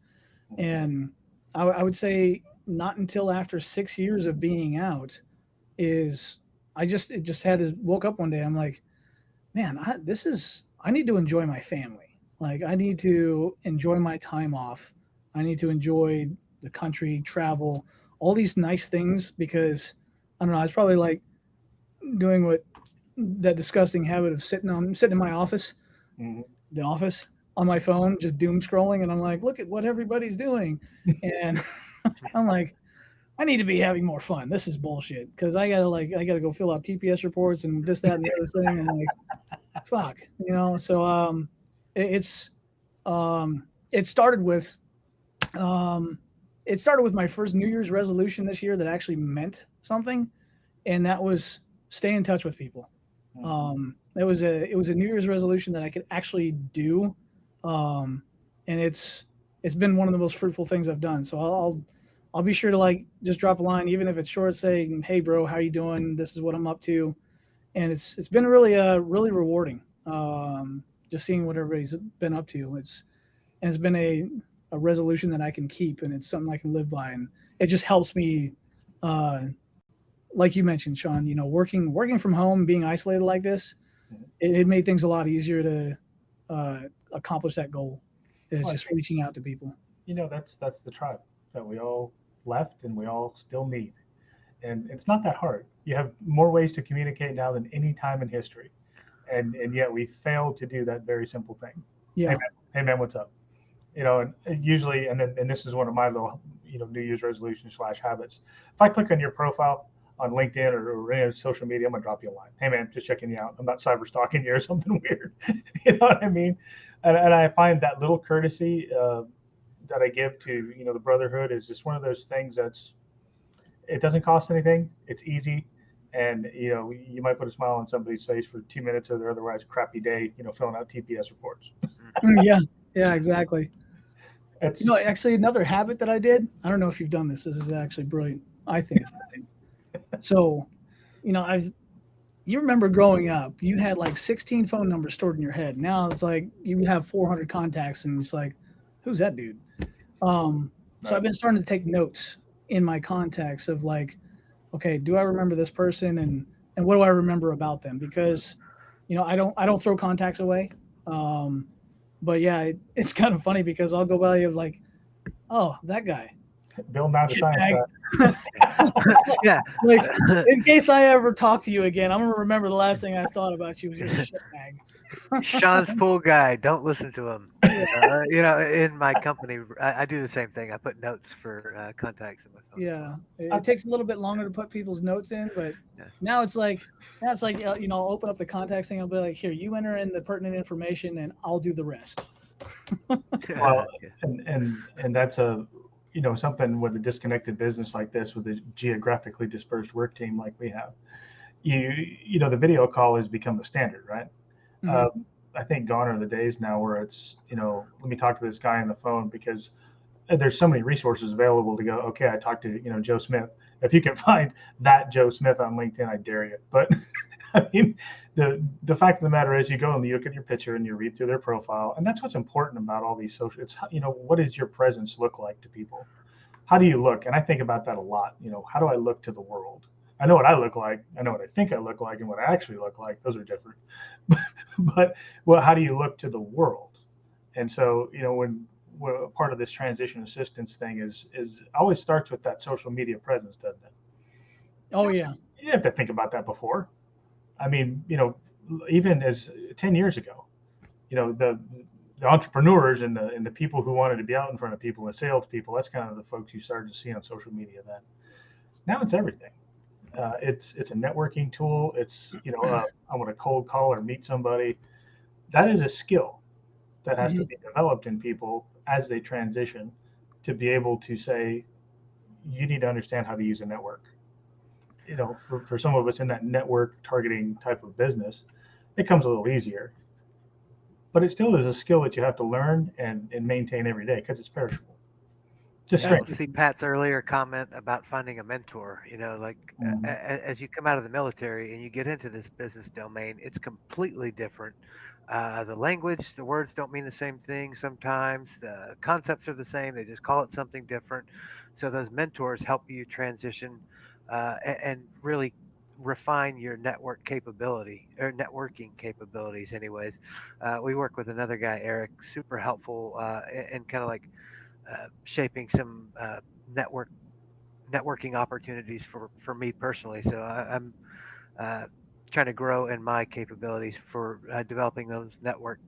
Speaker 3: And I would say not until after 6 years of being out woke up one day. I'm like, man, I need to enjoy my family. Like I need to enjoy my time off. I need to enjoy the country, travel, all these nice things because I don't know. I was probably like doing that disgusting habit of sitting in my office, the office on my phone, just doom scrolling. And I'm like, look at what everybody's doing. And I'm like, I need to be having more fun. This is bullshit. Cause I gotta go fill out TPS reports and this, that, and the other thing. And I'm like, fuck, so, it started with my first New Year's resolution this year that actually meant something. And that was stay in touch with people. It was a New Year's resolution that I could actually do. And it's been one of the most fruitful things I've done. So I'll be sure to just drop a line, even if it's short, saying, hey bro, how you doing? This is what I'm up to. And it's been really rewarding. Just seeing what everybody's been up to. It's been a resolution that I can keep and it's something I can live by. And it just helps me, like you mentioned, Sean, working from home, being isolated like this, it made things a lot easier to accomplish that goal. It's just reaching out to people.
Speaker 2: That's the tribe that we all left and we all still need. And it's not that hard. You have more ways to communicate now than any time in history. And yet we failed to do that very simple thing.
Speaker 3: Yeah.
Speaker 2: Hey man, what's up? And usually, and this is one of my little, New Year's resolutions / habits. If I click on your profile, on LinkedIn or any social media, I'm gonna drop you a line. Hey man, just checking you out. I'm not cyber stalking you or something weird. You know what I mean? And I find that little courtesy that I give to the brotherhood is just one of those things it doesn't cost anything. It's easy. And you might put a smile on somebody's face for 2 minutes of their otherwise crappy day, filling out TPS reports.
Speaker 3: Yeah, exactly.
Speaker 2: It's
Speaker 3: Actually, another habit that I did, I don't know if you've done this. This is actually brilliant. I think it's brilliant. So, you remember growing up, you had like 16 phone numbers stored in your head. Now it's like you have 400 contacts, and it's like, who's that dude? So I've been starting to take notes in my contacts of like, okay, do I remember this person, and what do I remember about them? Because, I don't throw contacts away. But yeah, it's kind of funny because I'll go by you like, oh, that guy.
Speaker 2: Bill Nye the Science
Speaker 3: Guy.
Speaker 1: Yeah.
Speaker 3: Like, in case I ever talk to you again, I'm gonna remember the last thing I thought about you was your shit bag.
Speaker 1: Sean's pool guy. Don't listen to him. In my company, I do the same thing. I put notes for contacts in my phone.
Speaker 3: Yeah, it takes a little bit longer to put people's notes in, but now it's like I'll open up the contacts thing. I'll be like, here, you enter in the pertinent information, and I'll do the rest.
Speaker 2: Well, and that's something with a disconnected business like this, with a geographically dispersed work team like we have. The video call has become the standard, right?
Speaker 3: Mm-hmm.
Speaker 2: I think gone are the days now where it's, let me talk to this guy on the phone, because there's so many resources available to go, okay, I talked to, Joe Smith. If you can find that Joe Smith on LinkedIn, I dare you. But I mean, the fact of the matter is, you go and you look at your picture and you read through their profile. And that's what's important about all these social, it's, what does your presence look like to people? How do you look? And I think about that a lot. How do I look to the world? I know what I look like. I know what I think I look like, and what I actually look like. Those are different. But how do you look to the world? And so, when part of this transition assistance thing is always starts with that social media presence, doesn't it?
Speaker 3: Oh yeah.
Speaker 2: You have to think about that before. I mean, even as 10 years ago, the entrepreneurs and the people who wanted to be out in front of people, and salespeople, that's kind of the folks you started to see on social media then. Now it's everything. It's a networking tool. It's, I want to cold call or meet somebody. That is a skill that has to be developed in people as they transition, to be able to say, you need to understand how to use a network. For some of us in that network targeting type of business, it comes a little easier. But it still is a skill that you have to learn and maintain every day, because it's perishable. Just
Speaker 1: See Pat's earlier comment about finding a mentor. As you come out of the military and you get into this business domain, it's completely different. The language, the words don't mean the same thing sometimes. The concepts are the same. They just call it something different. So those mentors help you transition and really refine your network capability, or networking capabilities anyways. We work with another guy, Eric, super helpful and kind of like shaping some networking opportunities for me personally. So I'm trying to grow in my capabilities for developing those network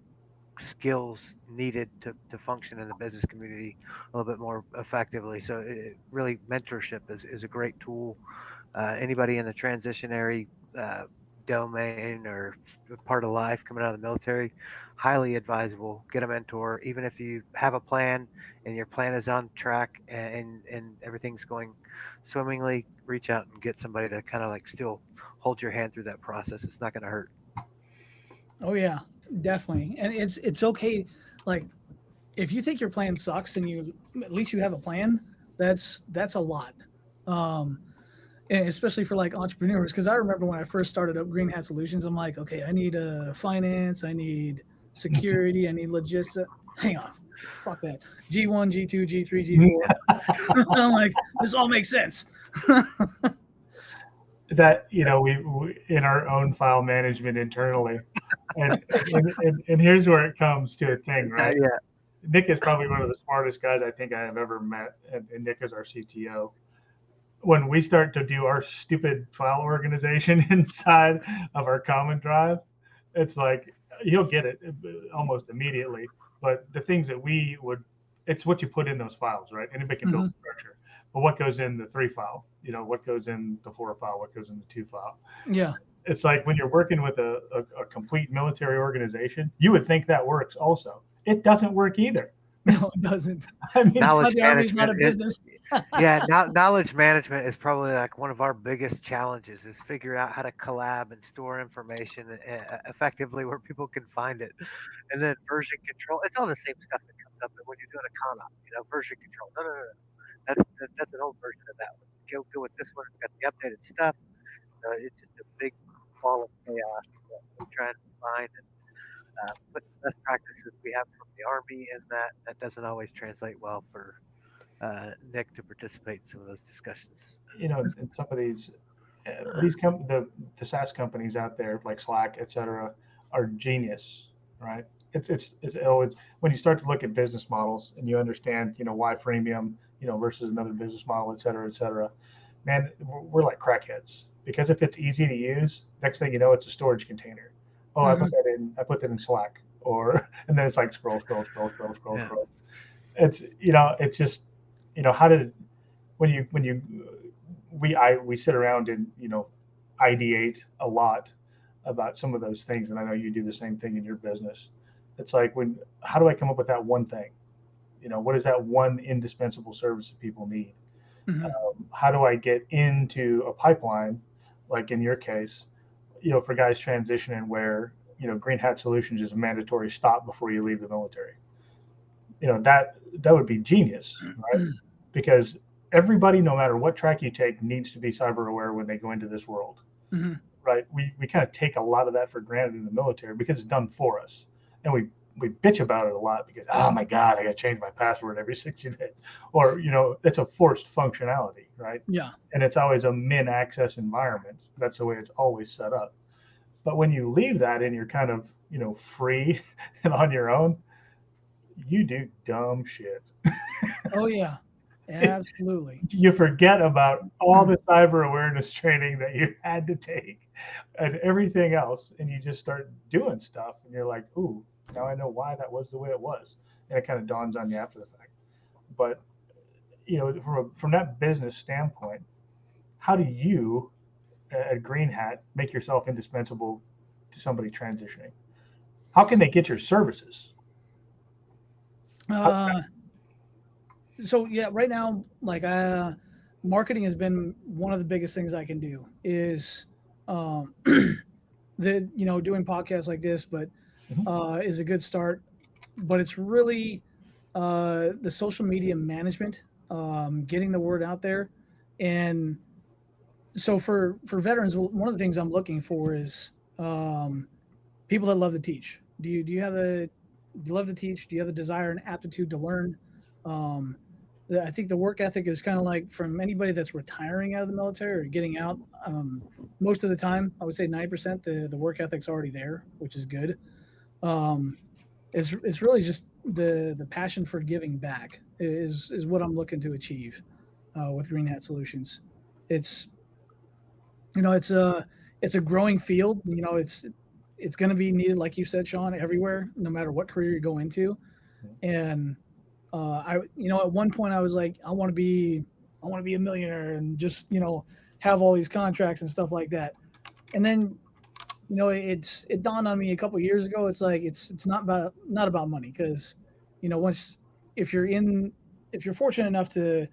Speaker 1: skills needed to function in the business community a little bit more effectively. So really, mentorship is a great tool. Anybody in the transitionary domain or part of life coming out of the military, highly advisable. Get a mentor, even if you have a plan and your plan is on track and everything's going swimmingly. Reach out and get somebody to kind of like still hold your hand through that process. It's not going to hurt. Oh
Speaker 3: yeah, definitely. And it's okay. Like, if you think your plan sucks and at least you have a plan, that's a lot. And especially for like entrepreneurs, because I remember when I first started up Green Hat Solutions, I'm like, okay, I need finance, I need security, I need logistics. Hang on, fuck that. G1, G2, G3, G4. I'm like, this all makes sense.
Speaker 2: That we in our own file management internally, and here's where it comes to a thing, right?
Speaker 1: Yeah.
Speaker 2: Nick is probably one of the smartest guys I think I have ever met, and Nick is our CTO. When we start to do our stupid file organization inside of our common drive, it's like he'll get it almost immediately. But the things that it's what you put in those files, right? Anybody can build a structure, but what goes in the 3 file? what goes in the 4 file, what goes in the 2 file.
Speaker 3: Yeah.
Speaker 2: It's like when you're working with a complete military organization, you would think that works also. It doesn't work either.
Speaker 3: No, it doesn't.
Speaker 2: I mean,
Speaker 1: Knowledge
Speaker 3: The Army's not a
Speaker 1: management is,
Speaker 3: business.
Speaker 1: knowledge management is probably like one of our biggest challenges is figure out how to collab and store information effectively where people can find it. And then version control, it's all the same stuff that comes up when you're doing a con op, version control. No. That's an old version of that one. Go with this one. It's got the updated stuff. It's just a big ball of chaos that we're trying to find and put the best practices we have from the Army, and that doesn't always translate well for Nick to participate in some of those discussions.
Speaker 2: And some of these the SaaS companies out there like Slack, et cetera, are genius, right? It's always when you start to look at business models and you understand, why freemium, versus another business model, et cetera, man, we're like crackheads because if it's easy to use, next thing you know, it's a storage container. Oh, I put that in Slack, and then it's like scroll.
Speaker 1: Yeah.
Speaker 2: It's it's just how did we sit around and ideate a lot about some of those things, and I know you do the same thing in your business. It's like how do I come up with that one thing? What is that one indispensable service that people need?
Speaker 3: Mm-hmm.
Speaker 2: How do I get into a pipeline, like in your case, for guys transitioning where, Green Hat Solutions is a mandatory stop before you leave the military. That would be genius, right? Because everybody, no matter what track you take, needs to be cyber aware when they go into this world,
Speaker 3: Mm-hmm.
Speaker 2: right? We kind of take a lot of that for granted in the military because it's done for us. And we bitch about it a lot because, oh my God, I got to change my password every 60 days. Or, it's a forced functionality, right?
Speaker 3: Yeah.
Speaker 2: And it's always a min access environment. That's the way it's always set up. But when you leave that and you're kind of, free and on your own, you do dumb shit.
Speaker 3: Oh yeah. Absolutely.
Speaker 2: You forget about all the cyber awareness training that you had to take and everything else. And you just start doing stuff and you're like, ooh, now I know why that was the way it was. And it kind of dawns on you after the fact. But, from that business standpoint, how do you at Green Hat make yourself indispensable to somebody transitioning? How can they get your services?
Speaker 3: So yeah, right now, like marketing has been one of the biggest things I can do is doing podcasts like this, but is a good start. But it's really the social media management, getting the word out there, and so for veterans, one of the things I'm looking for is people that love to teach. Do you love to teach? Do you have the desire and aptitude to learn? I think the work ethic is kind of like from anybody that's retiring out of the military or getting out. Most of the time, I would say 90%, the work ethic's already there, which is good. It's really just the passion for giving back is what I'm looking to achieve with Green Hat Solutions. It's it's a growing field. It's going to be needed, like you said, Sean, everywhere, no matter what career you go into. And at one point I was like, I want to be a millionaire and just, have all these contracts and stuff like that. And then, it dawned on me a couple of years ago. It's like, it's not about money. Cause if you're fortunate enough to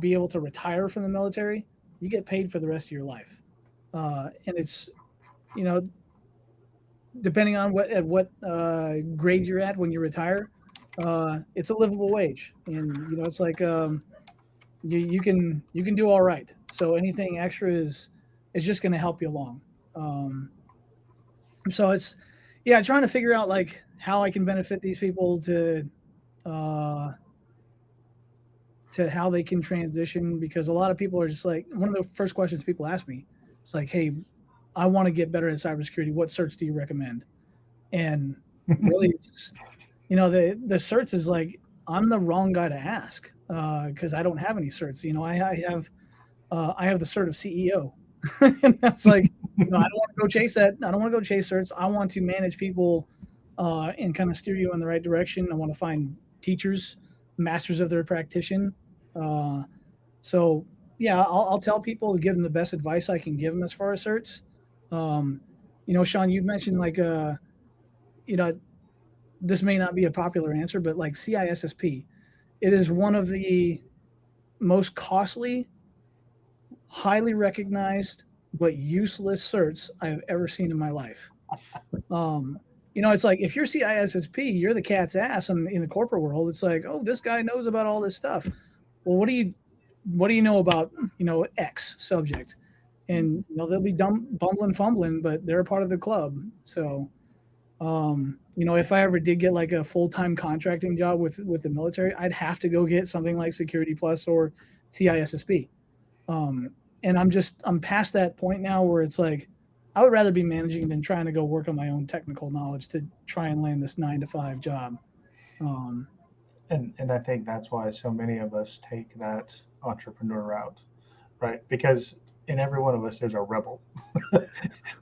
Speaker 3: be able to retire from the military, you get paid for the rest of your life. And it's, depending on what grade you're at when you retire, it's a livable wage, and it's like you can do all right. So anything extra is just going to help you along. So it's trying to figure out like how I can benefit these people to how they can transition, because a lot of people are just like, one of the first questions people ask me, it's like, hey, I want to get better at cybersecurity. What certs do you recommend? And really, it's, the certs is like, I'm the wrong guy to ask because I don't have any certs. I have the cert of CEO, and that's like, I don't want to go chase that. I don't want to go chase certs. I want to manage people and kind of steer you in the right direction. I want to find teachers, masters of their practitioner. So yeah, I'll tell people to give them the best advice I can give them as far as certs. Um, Sean, you mentioned like you know, this may not be a popular answer, but like CISSP, it is one of the most costly, highly recognized, but useless certs I have ever seen in my life. Um, it's like if you're CISSP, you're the cat's ass in the corporate world. It's like, oh, this guy knows about all this stuff. Well, what do you know about X subject? And they'll be bumbling, fumbling, but they're a part of the club. So, if I ever did get like a full time contracting job with the military, I'd have to go get something like Security Plus or CISSP. Um, and I'm past that point now where it's like I would rather be managing than trying to go work on my own technical knowledge to try and land this 9 to 5 job. Um,
Speaker 2: And I think that's why so many of us take that entrepreneur route, right? Because in every one of us, there's a rebel. We're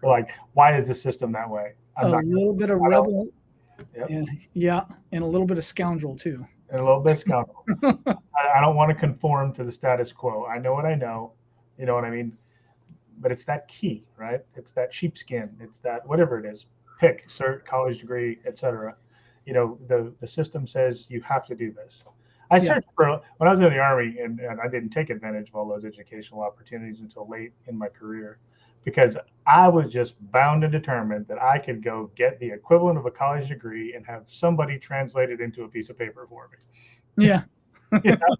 Speaker 2: like, why is the system that way?
Speaker 3: a little bit of
Speaker 2: I don't-
Speaker 3: rebel,
Speaker 2: Yep.
Speaker 3: and a little bit of scoundrel too.
Speaker 2: And a little bit scoundrel. I don't want to conform to the status quo. I know what I know. You know what I mean? But it's that key, right? It's that sheepskin. It's that whatever it is. Pick, cert, college degree, etc. The system says you have to do this. I
Speaker 3: Yeah.
Speaker 2: searched for when I was in the army, and I didn't take advantage of all those educational opportunities until late in my career, because I was just bound and determined that I could go get the equivalent of a college degree and have somebody translate it into a piece of paper for me.
Speaker 3: Yeah.
Speaker 2: You know?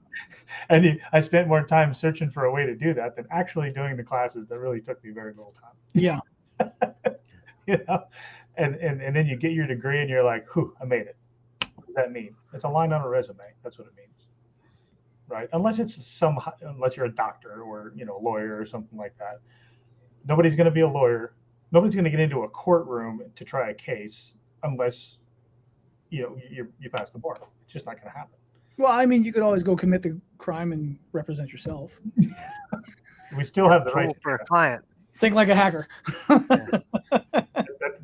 Speaker 2: And I spent more time searching for a way to do that than actually doing the classes that really took me very little time.
Speaker 3: Yeah.
Speaker 2: you know, and then you get your degree and you're like, whew, I made it. What does that mean? It's a line on a resume. That's what it means, right? Unless you're a doctor or a lawyer or something like that. Nobody's going to be a lawyer. Nobody's going to get into a courtroom to try a case unless you pass the bar. It's just not going to happen.
Speaker 3: Well, I mean, you could always go commit the crime and represent yourself.
Speaker 2: We still have the right
Speaker 1: Tool for a client.
Speaker 3: Think like a hacker.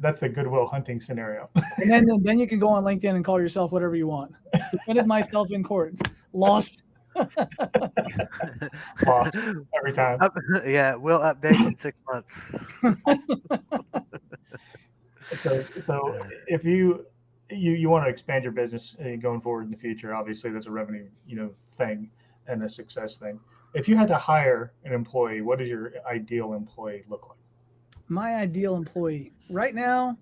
Speaker 2: That's the Goodwill Hunting scenario.
Speaker 3: And then you can go on LinkedIn and call yourself whatever you want. Defended myself in court. Lost.
Speaker 2: Lost every time.
Speaker 1: Yeah, we'll update in 6 months.
Speaker 2: So if you want to expand your business going forward in the future, obviously that's a revenue thing and a success thing. If you had to hire an employee, what does your ideal employee look like?
Speaker 3: My ideal employee right now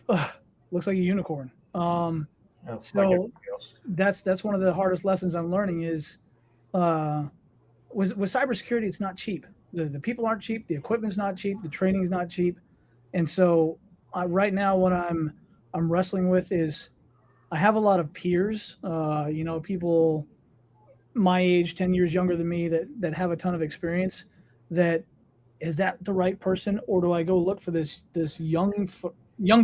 Speaker 3: looks like a unicorn.
Speaker 2: Like
Speaker 3: So
Speaker 2: everybody else.
Speaker 3: that's one of the hardest lessons I'm learning is with cybersecurity, it's not cheap. The people aren't cheap. The equipment's not cheap. The training's not cheap. And so right now, what I'm wrestling with is I have a lot of peers, people my age, 10 years younger than me that have a ton of experience. That is that the right person, or do I go look for this young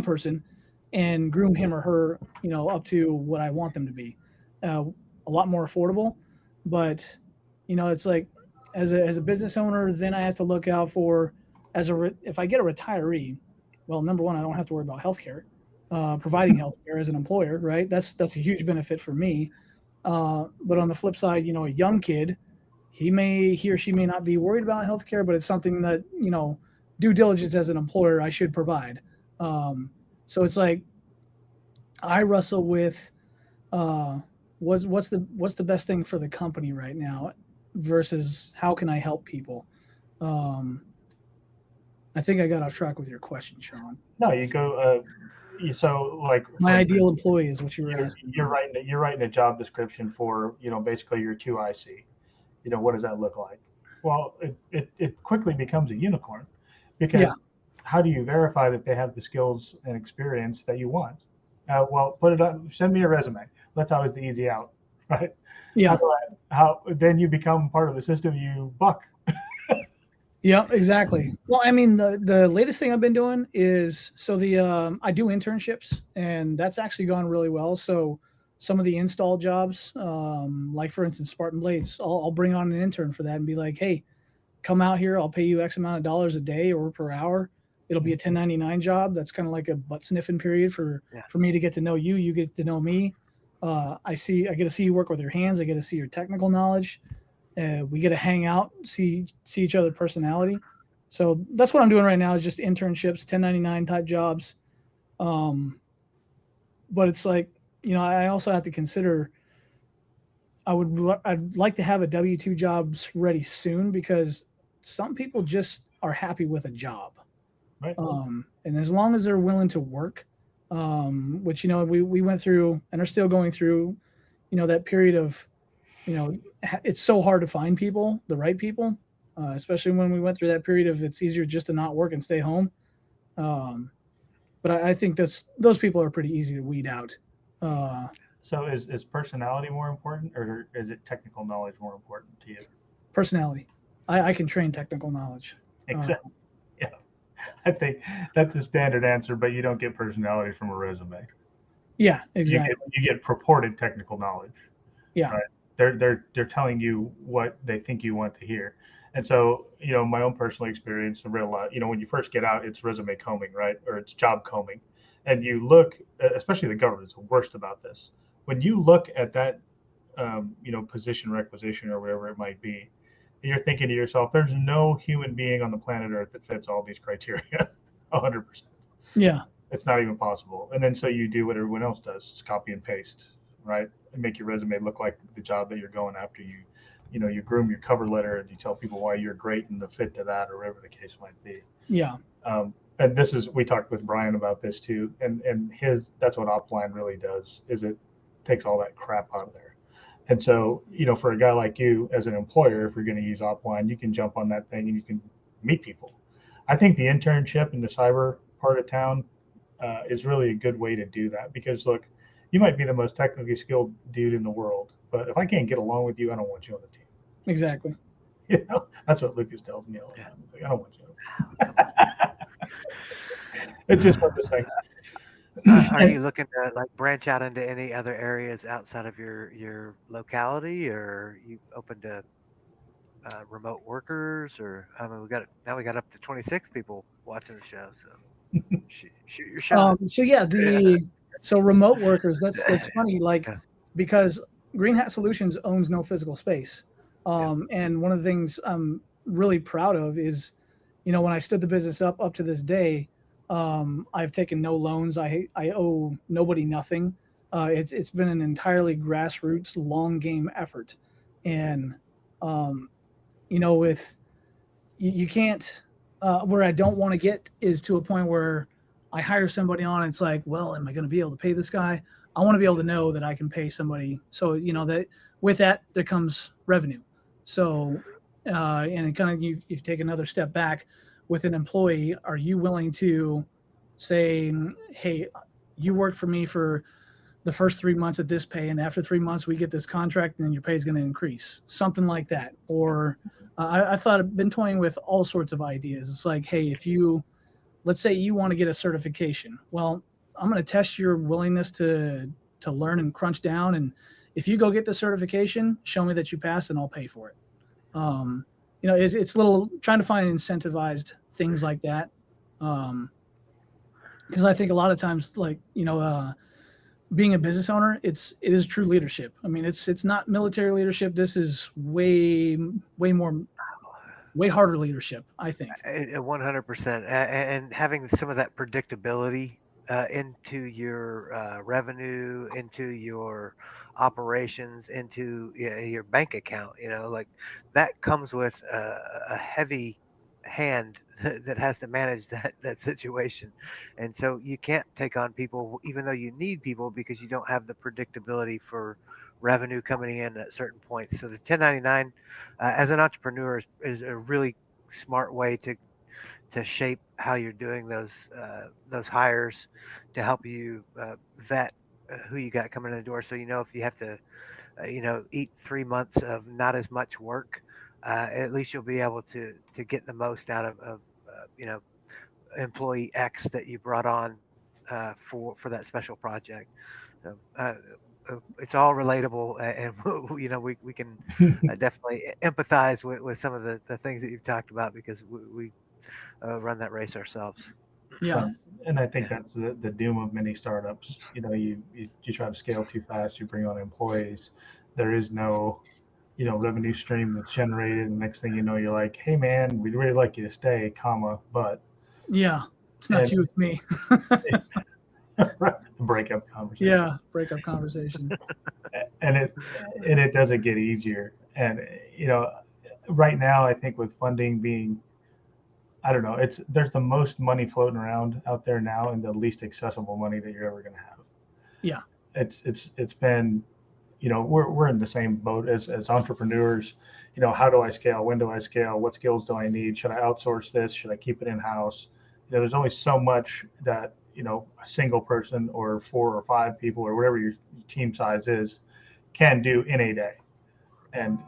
Speaker 3: person and groom him or her, up to what I want them to be? A lot more affordable, but it's like as a business owner, then I have to look out for if I get a retiree. Well, number one, I don't have to worry about healthcare, providing healthcare as an employer, right? That's a huge benefit for me. But on the flip side, a young kid, he or she may not be worried about healthcare, but it's something that due diligence as an employer I should provide. So it's like I wrestle with what's the best thing for the company right now versus how can I help people. I think I got off track with your question, Sean.
Speaker 2: No, you go. So like
Speaker 3: My ideal employee is what you were asking.
Speaker 2: You're writing a job description for basically your 2IC. What does that look like? Well, it quickly becomes a unicorn, because how do you verify that they have the skills and experience that you want? Well, put it on. Send me a resume. That's always the easy out, right?
Speaker 3: Yeah.
Speaker 2: How then you become part of the system you buck.
Speaker 3: Yeah, exactly. Well, I mean, the latest thing I've been doing is I do internships, and that's actually gone really well. So some of the install jobs, like for instance, Spartan Blades, I'll bring on an intern for that and be like, hey, come out here. I'll pay you X amount of dollars a day or per hour. It'll be a 1099 job. That's kind of like a butt sniffing period for me to get to know you. You get to know me. I get to see you work with your hands. I get to see your technical knowledge. We get to hang out, see each other personality. So that's what I'm doing right now is just internships, 1099 type jobs. Um, but it's like, I also have to consider I'd like to have a W-2 jobs ready soon because some people just are happy with a job.
Speaker 2: Right.
Speaker 3: And as long as they're willing to work, which, we went through and are still going through, that period of, it's so hard to find people, the right people, especially when we went through that period of it's easier just to not work and stay home. Um, but I think those people are pretty easy to weed out. Uh,
Speaker 2: So is personality more important, or is it technical knowledge more important to you?
Speaker 3: Personality. I can train technical knowledge.
Speaker 2: Exactly. Yeah, I think that's a standard answer, but you don't get personality from a resume.
Speaker 3: Yeah,
Speaker 2: You
Speaker 3: exactly.
Speaker 2: get purported technical knowledge.
Speaker 3: Yeah.
Speaker 2: Right. They're telling you what they think you want to hear. And so, my own personal experience, a real lot, when you first get out, it's resume combing, right? Or it's job combing. And you look, especially the government's the worst about this. When you look at that, position requisition or whatever it might be, you're thinking to yourself, there's no human being on the planet Earth that fits all these criteria 100%.
Speaker 3: Yeah.
Speaker 2: It's not even possible. And then so you do what everyone else does, just copy and paste, right? And make your resume look like the job that you're going after. You groom your cover letter and you tell people why you're great and the fit to that or whatever the case might be.
Speaker 3: Yeah.
Speaker 2: And we talked with Brian about this too. And that's what Opline really does is it takes all that crap out of there. And so, for a guy like you as an employer, if you're going to use Opline, you can jump on that thing and you can meet people. I think the internship in the cyber part of town is really a good way to do that because look, you might be the most technically skilled dude in the world, but if I can't get along with you, I don't want you on the team.
Speaker 3: Exactly.
Speaker 2: That's what Lucas tells me all the time. He's like, I don't want you. It's just one of those things.
Speaker 1: Are you looking to like branch out into any other areas outside of your locality, or are you open to remote workers? Or I mean, we got up to 26 people watching the show, so shoot your shot.
Speaker 3: So yeah, so remote workers. That's funny. Like
Speaker 1: Yeah.
Speaker 3: because Green Hat Solutions owns no physical space. And one of the things I'm really proud of is, when I stood the business up to this day, I've taken no loans. I owe nobody nothing. It's been an entirely grassroots, long game effort, and with you can't. Where I don't want to get is to a point where I hire somebody on. And it's like, well, am I going to be able to pay this guy? I want to be able to know that I can pay somebody. So that with that there comes revenue. So and kind of you've taken another step back with an employee. Are you willing to say, hey, you worked for me for the first 3 months at this pay, and after 3 months we get this contract, and then your pay is going to increase, something like that. Or I thought I've been toying with all sorts of ideas. It's like, hey, let's say you want to get a certification. Well, I'm going to test your willingness to learn and crunch down. And if you go get the certification, show me that you passed and I'll pay for it. It's little trying to find incentivized things like that. Because I think a lot of times, like, being a business owner, it is true leadership. I mean, it's not military leadership. This is way harder leadership, I think.
Speaker 1: 100%, and having some of that predictability into your revenue, into your operations, into your bank account. Like that comes with a heavy hand that has to manage that situation, and so you can't take on people even though you need people because you don't have the predictability for revenue coming in at certain points. So the 1099 as an entrepreneur is a really smart way to shape how you're doing those hires to help you vet who you got coming in the door. So if you have to eat 3 months of not as much work, at least you'll be able to get the most out of employee X that you brought on for that special project. So, it's all relatable, and we can definitely empathize with some of the things that you've talked about because we run that race ourselves.
Speaker 3: Yeah.
Speaker 2: And I think that's the doom of many startups. You try to scale too fast, you bring on employees. There is no revenue stream that's generated. And next thing you know, you're like, hey man, we'd really like you to stay, comma, but
Speaker 3: Yeah, it's not
Speaker 2: and
Speaker 3: you, it's me.
Speaker 2: the breakup conversation.
Speaker 3: Yeah, breakup conversation.
Speaker 2: And it doesn't get easier. And right now I think with funding being, I don't know, there's the most money floating around out there now and the least accessible money that you're ever going to have.
Speaker 3: Yeah.
Speaker 2: It's been, we're in the same boat as entrepreneurs. How do I scale? When do I scale? What skills do I need? Should I outsource this? Should I keep it in house? There's only so much that a single person or 4 or 5 people or whatever your team size is can do in a day. And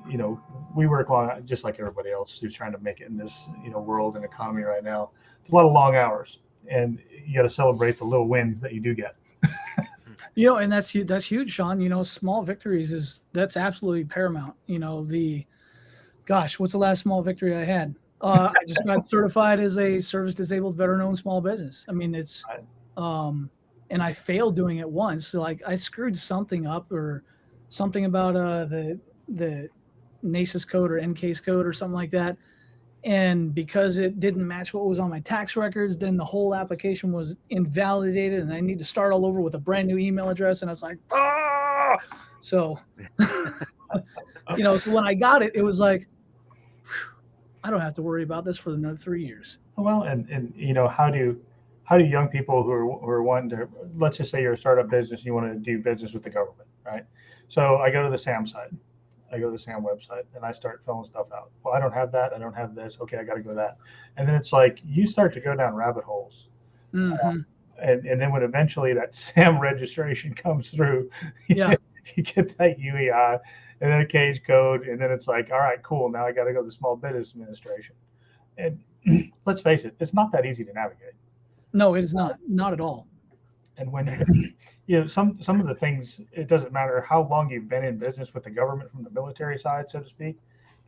Speaker 2: we work long, just like everybody else who's trying to make it in this world and economy right now. It's a lot of long hours, and you got to celebrate the little wins that you do get.
Speaker 3: And that's huge, Sean. Small victories that's absolutely paramount. What's the last small victory I had? I just got certified as a service disabled veteran-owned small business. I mean, and I failed doing it once. So like I screwed something up or something about the NACIS code or NCASE code or something like that. And because it didn't match what was on my tax records, then the whole application was invalidated and I need to start all over with a brand new email address. And I was like, ah! So, so when I got it, it was like, I don't have to worry about this for another 3 years.
Speaker 2: Well, and how do young people who are wanting to, let's just say you're a startup business and you want to do business with the government, right? So I go to the SAM site. I go to the SAM website and I start filling stuff out. Well, I don't have that. I don't have this. Okay, I got to go to that. And then it's like you start to go down rabbit holes.
Speaker 3: Mm-hmm.
Speaker 2: And then when eventually that SAM registration comes through,
Speaker 3: Yeah.
Speaker 2: you get that UEI and then a cage code. And then it's like, all right, cool. Now I got to go to the Small Business Administration. And let's face it, it's not that easy to navigate.
Speaker 3: No, it is not at all.
Speaker 2: And when some of the things, it doesn't matter how long you've been in business with the government from the military side, so to speak.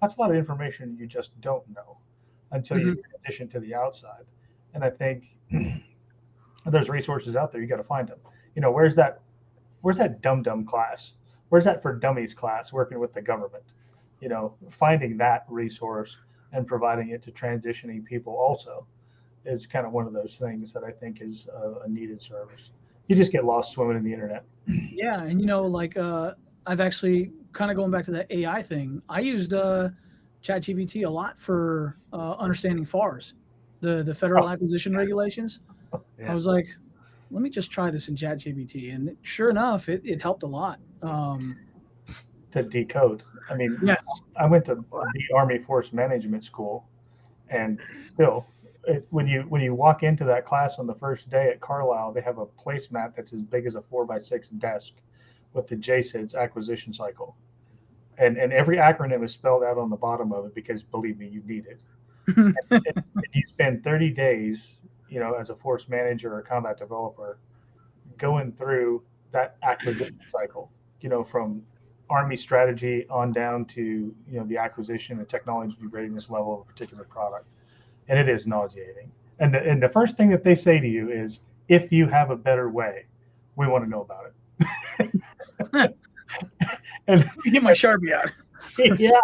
Speaker 2: That's a lot of information you just don't know until you transition to the outside. And I think there's resources out there. You got to find them. Where's that dum-dum class? Where's that for dummies class working with the government? Finding that resource and providing it to transitioning people also is kind of one of those things that I think is a needed service. You just get lost swimming in the internet.
Speaker 3: Yeah, and I've actually kind of going back to that AI thing. I used ChatGPT a lot for understanding FARs, the federal acquisition regulations.
Speaker 1: Yeah.
Speaker 3: I was like, let me just try this in ChatGPT, and sure enough, it helped a lot.
Speaker 2: To decode. I mean,
Speaker 3: Yeah.
Speaker 2: I went to the Army Force Management School, and still, when you walk into that class on the first day at Carlisle, they have a placemat that's as big as a 4x6 desk with the JSIDS acquisition cycle, and every acronym is spelled out on the bottom of it because believe me, you need it. and you spend 30 days, as a force manager or combat developer, going through that acquisition cycle, from Army strategy on down to the acquisition and technology readiness level of a particular product. And it is nauseating. And the first thing that they say to you is, if you have a better way, we want to know about it. And
Speaker 3: Get my Sharpie out.
Speaker 2: yeah.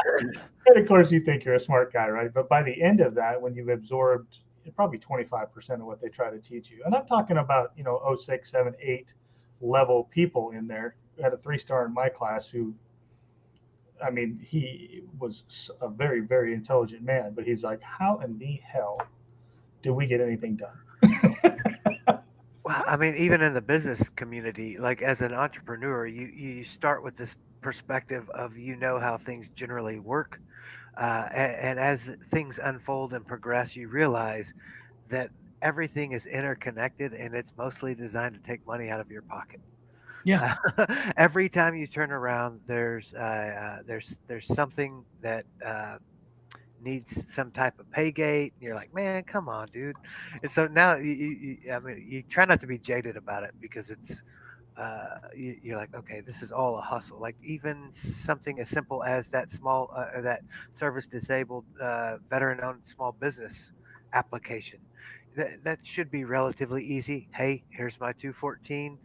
Speaker 2: And of course you think you're a smart guy, right? But by the end of that, when you've absorbed probably 25% of what they try to teach you, and I'm talking about, 06, 7, 8 level people in there. I had a 3-star in my class who, I mean, he was a very, very intelligent man, but he's like, how in the hell do we get anything done?
Speaker 1: Well, I mean, even in the business community, like as an entrepreneur, you start with this perspective of how things generally work, and as things unfold and progress, you realize that everything is interconnected and it's mostly designed to take money out of your pocket.
Speaker 3: Yeah.
Speaker 1: Every time you turn around, there's something that needs some type of pay gate. And you're like, man, come on, dude. And so now I mean, you try not to be jaded about it because it's you're like, okay, this is all a hustle. Like even something as simple as that that service disabled veteran-owned small business application. That should be relatively easy. Hey, here's my 214.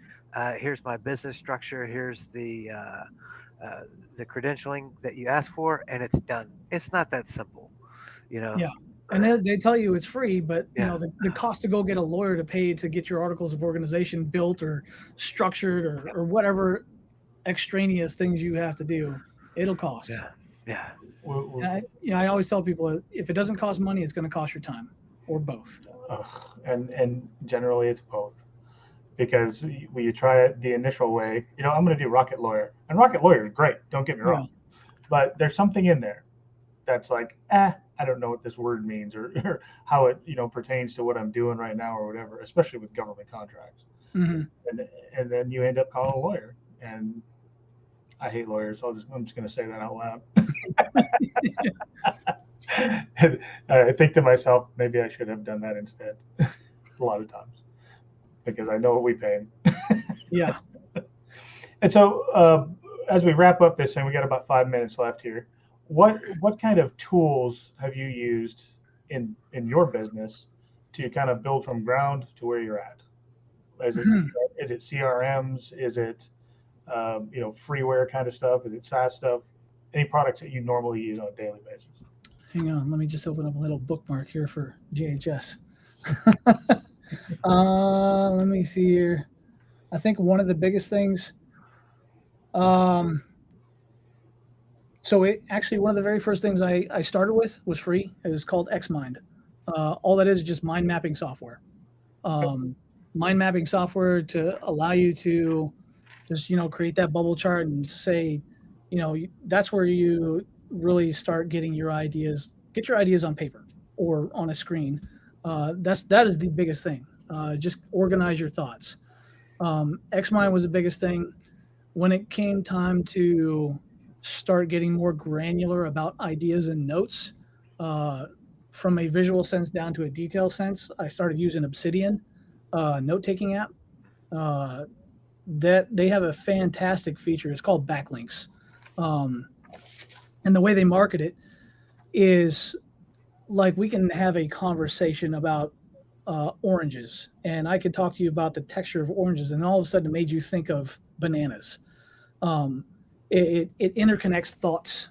Speaker 1: Here's my business structure. Here's the the credentialing that you ask for, and it's done. It's not that simple, you know.
Speaker 3: Yeah. And they tell you it's free, but you
Speaker 1: Yeah.
Speaker 3: know the cost to go get a lawyer to pay to get your articles of organization built or structured or whatever extraneous things you have to do, it'll cost.
Speaker 1: Yeah. Yeah.
Speaker 3: And I always tell people if it doesn't cost money, it's going to cost your time or both.
Speaker 2: And generally it's both, because when you try it the initial way, I'm going to do Rocket Lawyer, and Rocket Lawyer is great. Don't get me wrong, but there's something in there that's like, I don't know what this word means or how it pertains to what I'm doing right now or whatever, especially with government contracts.
Speaker 3: Mm-hmm.
Speaker 2: And then you end up calling a lawyer, and I hate lawyers. I'm just going to say that out loud. And I think to myself, maybe I should have done that instead. A lot of times, because I know what we pay.
Speaker 3: Yeah.
Speaker 2: And so, as we wrap up this, and we got about 5 minutes left here, what kind of tools have you used in your business to kind of build from ground to where you're at? Is it CRMs? Is it freeware kind of stuff? Is it SaaS stuff? Any products that you normally use on a daily basis?
Speaker 3: Hang on, let me just open up a little bookmark here for JHS. Let me see here. I think one of the biggest things. So one of the very first things I started with was free. It was called XMind. All that is just mind mapping software. Mind mapping software to allow you to just create that bubble chart and say, that's where you really start getting your ideas. Get your ideas on paper or on a screen. That is the biggest thing. Just organize your thoughts. XMind was the biggest thing. When it came time to start getting more granular about ideas and notes, from a visual sense down to a detail sense, I started using Obsidian, note-taking app. That they have a fantastic feature. It's called backlinks. And the way they market it is like we can have a conversation about oranges, and I could talk to you about the texture of oranges, and all of a sudden it made you think of bananas. It interconnects thoughts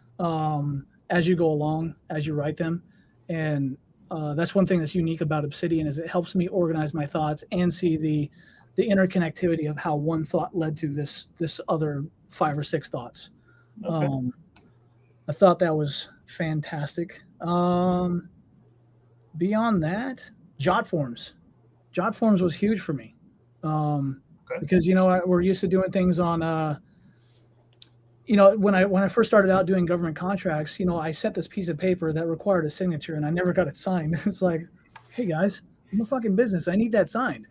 Speaker 3: as you go along, as you write them, and that's one thing that's unique about Obsidian is it helps me organize my thoughts and see the interconnectivity of how one thought led to this other 5 or 6 thoughts. Okay. I thought that was fantastic. Beyond that, JotForms. JotForms was huge for me because we're used to doing things on. When I first started out doing government contracts, I sent this piece of paper that required a signature, and I never got it signed. It's like, hey guys, I'm a fucking business. I need that signed.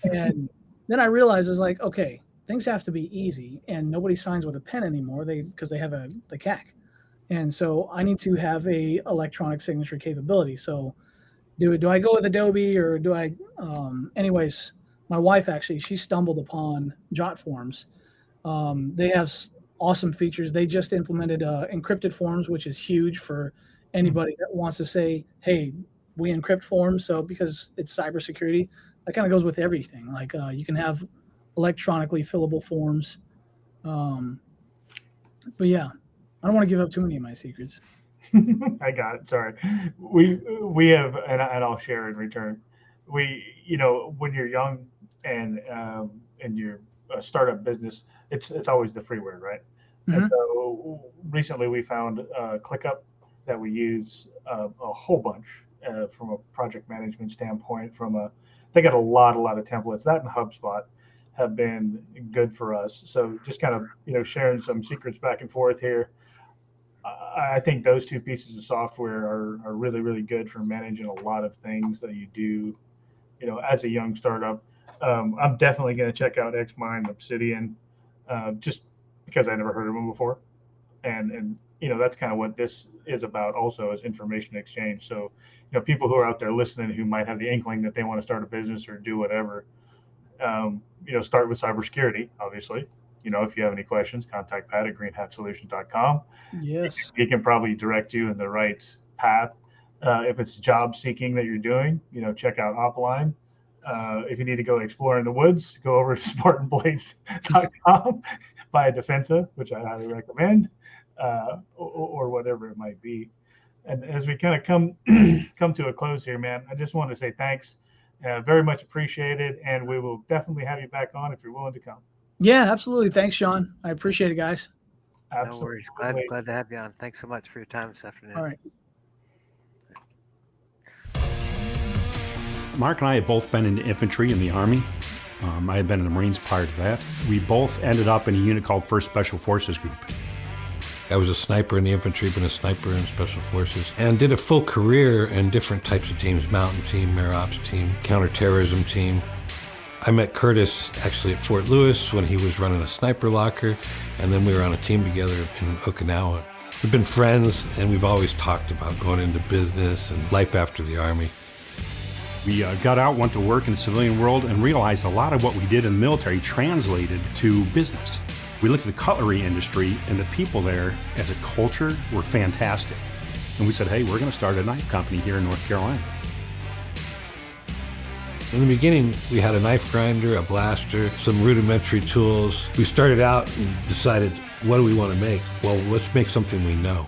Speaker 3: And then I realized it's like, okay, things have to be easy, and nobody signs with a pen anymore because they have the CAC. And so I need to have a electronic signature capability. So do I go with Adobe or do I, anyways, my wife actually, she stumbled upon JotForms. They have awesome features. They just implemented encrypted forms, which is huge for anybody that wants to say, hey, we encrypt forms. So because it's cybersecurity, that kind of goes with everything. Like you can have electronically fillable forms. But yeah, I don't want to give up too many of my secrets.
Speaker 2: I got it. Sorry. We have, and I'll share in return. When you're young and you're a startup business, it's always the freeware, right? Mm-hmm. And so recently we found ClickUp that we use a whole bunch from a project management standpoint. They got a lot of templates. That and HubSpot have been good for us. So just kind of sharing some secrets back and forth here. I think those two pieces of software are really, really good for managing a lot of things that you do, as a young startup. I'm definitely going to check out XMind, Obsidian, just because I never heard of them before. And that's kind of what this is about also, is information exchange. So, people who are out there listening who might have the inkling that they want to start a business or do whatever, start with cybersecurity, obviously. If you have any questions, contact Pat at greenhatsolutions.com.
Speaker 3: Yes.
Speaker 2: He can probably direct you in the right path. If it's job seeking that you're doing, check out Opline. If you need to go explore in the woods, go over to SpartanBlades.com. buy a Defensa, which I highly recommend, or whatever it might be. And as we kind of come to a close here, man, I just want to say thanks. Very much appreciated, and we will definitely have you back on if you're willing to come.
Speaker 3: Yeah, absolutely. Thanks, Sean. I appreciate it, guys.
Speaker 2: Absolutely.
Speaker 1: No worries. Glad to have you on. Thanks so much for your time this afternoon.
Speaker 3: All right.
Speaker 4: Mark and I have both been in the infantry in the Army. I had been in the Marines prior to that. We both ended up in a unit called 1st Special Forces Group.
Speaker 5: I was a sniper in the infantry, been a sniper in Special Forces, and did a full career in different types of teams, mountain team, air ops team, counterterrorism team. I met Curtis actually at Fort Lewis when he was running a sniper locker, and then we were on a team together in Okinawa. We've been friends, and we've always talked about going into business and life after the Army.
Speaker 4: We got out, went to work in the civilian world, and realized a lot of what we did in the military translated to business. We looked at the cutlery industry, and the people there as a culture were fantastic. And we said, hey, we're going to start a knife company here in North Carolina.
Speaker 5: In the beginning, we had a knife grinder, a blaster, some rudimentary tools. We started out and decided, what do we want to make? Well, let's make something we know.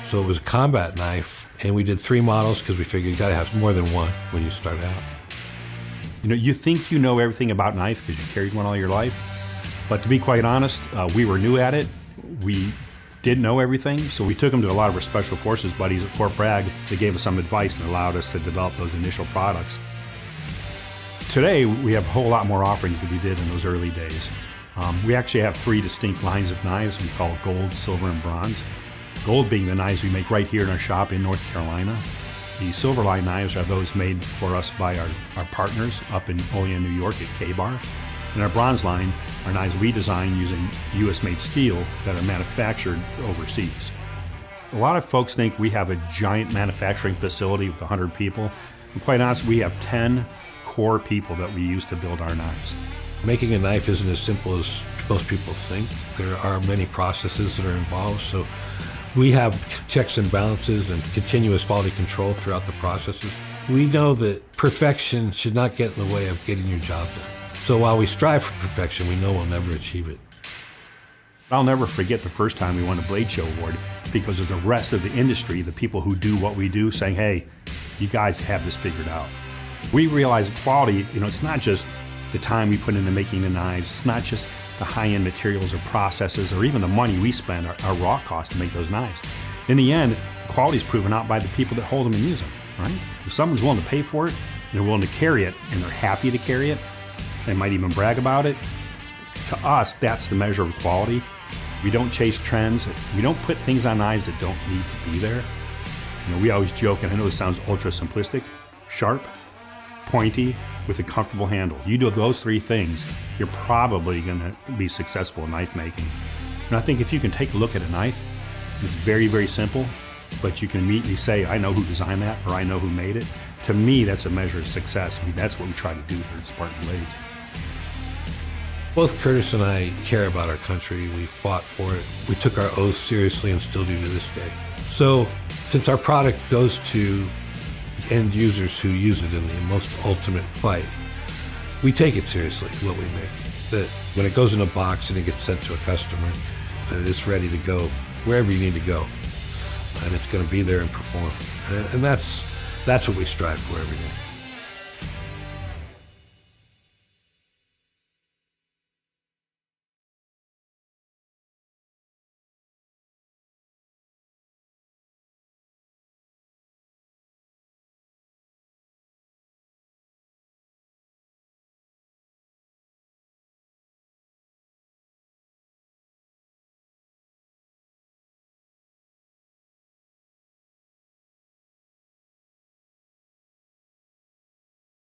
Speaker 5: So it was a combat knife, and we did 3 models because we figured you got to have more than one when you start out.
Speaker 4: You know, you think you know everything about knife because you carried one all your life. But to be quite honest, we were new at it. We didn't know everything, so we took them to a lot of our Special Forces buddies at Fort Bragg. They gave us some advice and allowed us to develop those initial products. Today, we have a whole lot more offerings than we did in those early days. We actually have 3 distinct lines of knives we call gold, silver, and bronze. Gold being the knives we make right here in our shop in North Carolina. The silver line knives are those made for us by our partners up in Olean, New York at K-Bar. And our bronze line are knives we design using US-made steel that are manufactured overseas. A lot of folks think we have a giant manufacturing facility with 100 people. And quite honestly, we have 10 core people that we use to build our knives.
Speaker 5: Making a knife isn't as simple as most people think. There are many processes that are involved, so we have checks and balances and continuous quality control throughout the processes. We know that perfection should not get in the way of getting your job done. So while we strive for perfection, we know we'll never achieve it.
Speaker 4: I'll never forget the first time we won a Blade Show award because of the rest of the industry, the people who do what we do, saying, hey, you guys have this figured out. We realize quality, it's not just the time we put into making the knives, it's not just the high-end materials or processes or even the money we spend, our raw cost to make those knives. In the end, the quality is proven out by the people that hold them and use them, right? If someone's willing to pay for it, and they're willing to carry it, and they're happy to carry it, they might even brag about it. To us, that's the measure of quality. We don't chase trends. We don't put things on knives that don't need to be there. We always joke, and I know this sounds ultra simplistic, sharp, pointy, with a comfortable handle. You do those 3 things, you're probably gonna be successful in knife making. And I think if you can take a look at a knife, it's very, very simple, but you can immediately say, I know who designed that, or I know who made it. To me, that's a measure of success. That's what we try to do here at Spartan Blades.
Speaker 5: Both Curtis and I care about our country. We fought for it. We took our oaths seriously and still do to this day. So since our product goes to end users who use it in the most ultimate fight, we take it seriously, what we make. That when it goes in a box and it gets sent to a customer, that it's ready to go wherever you need to go. And it's going to be there and perform. And that's what we strive for every day.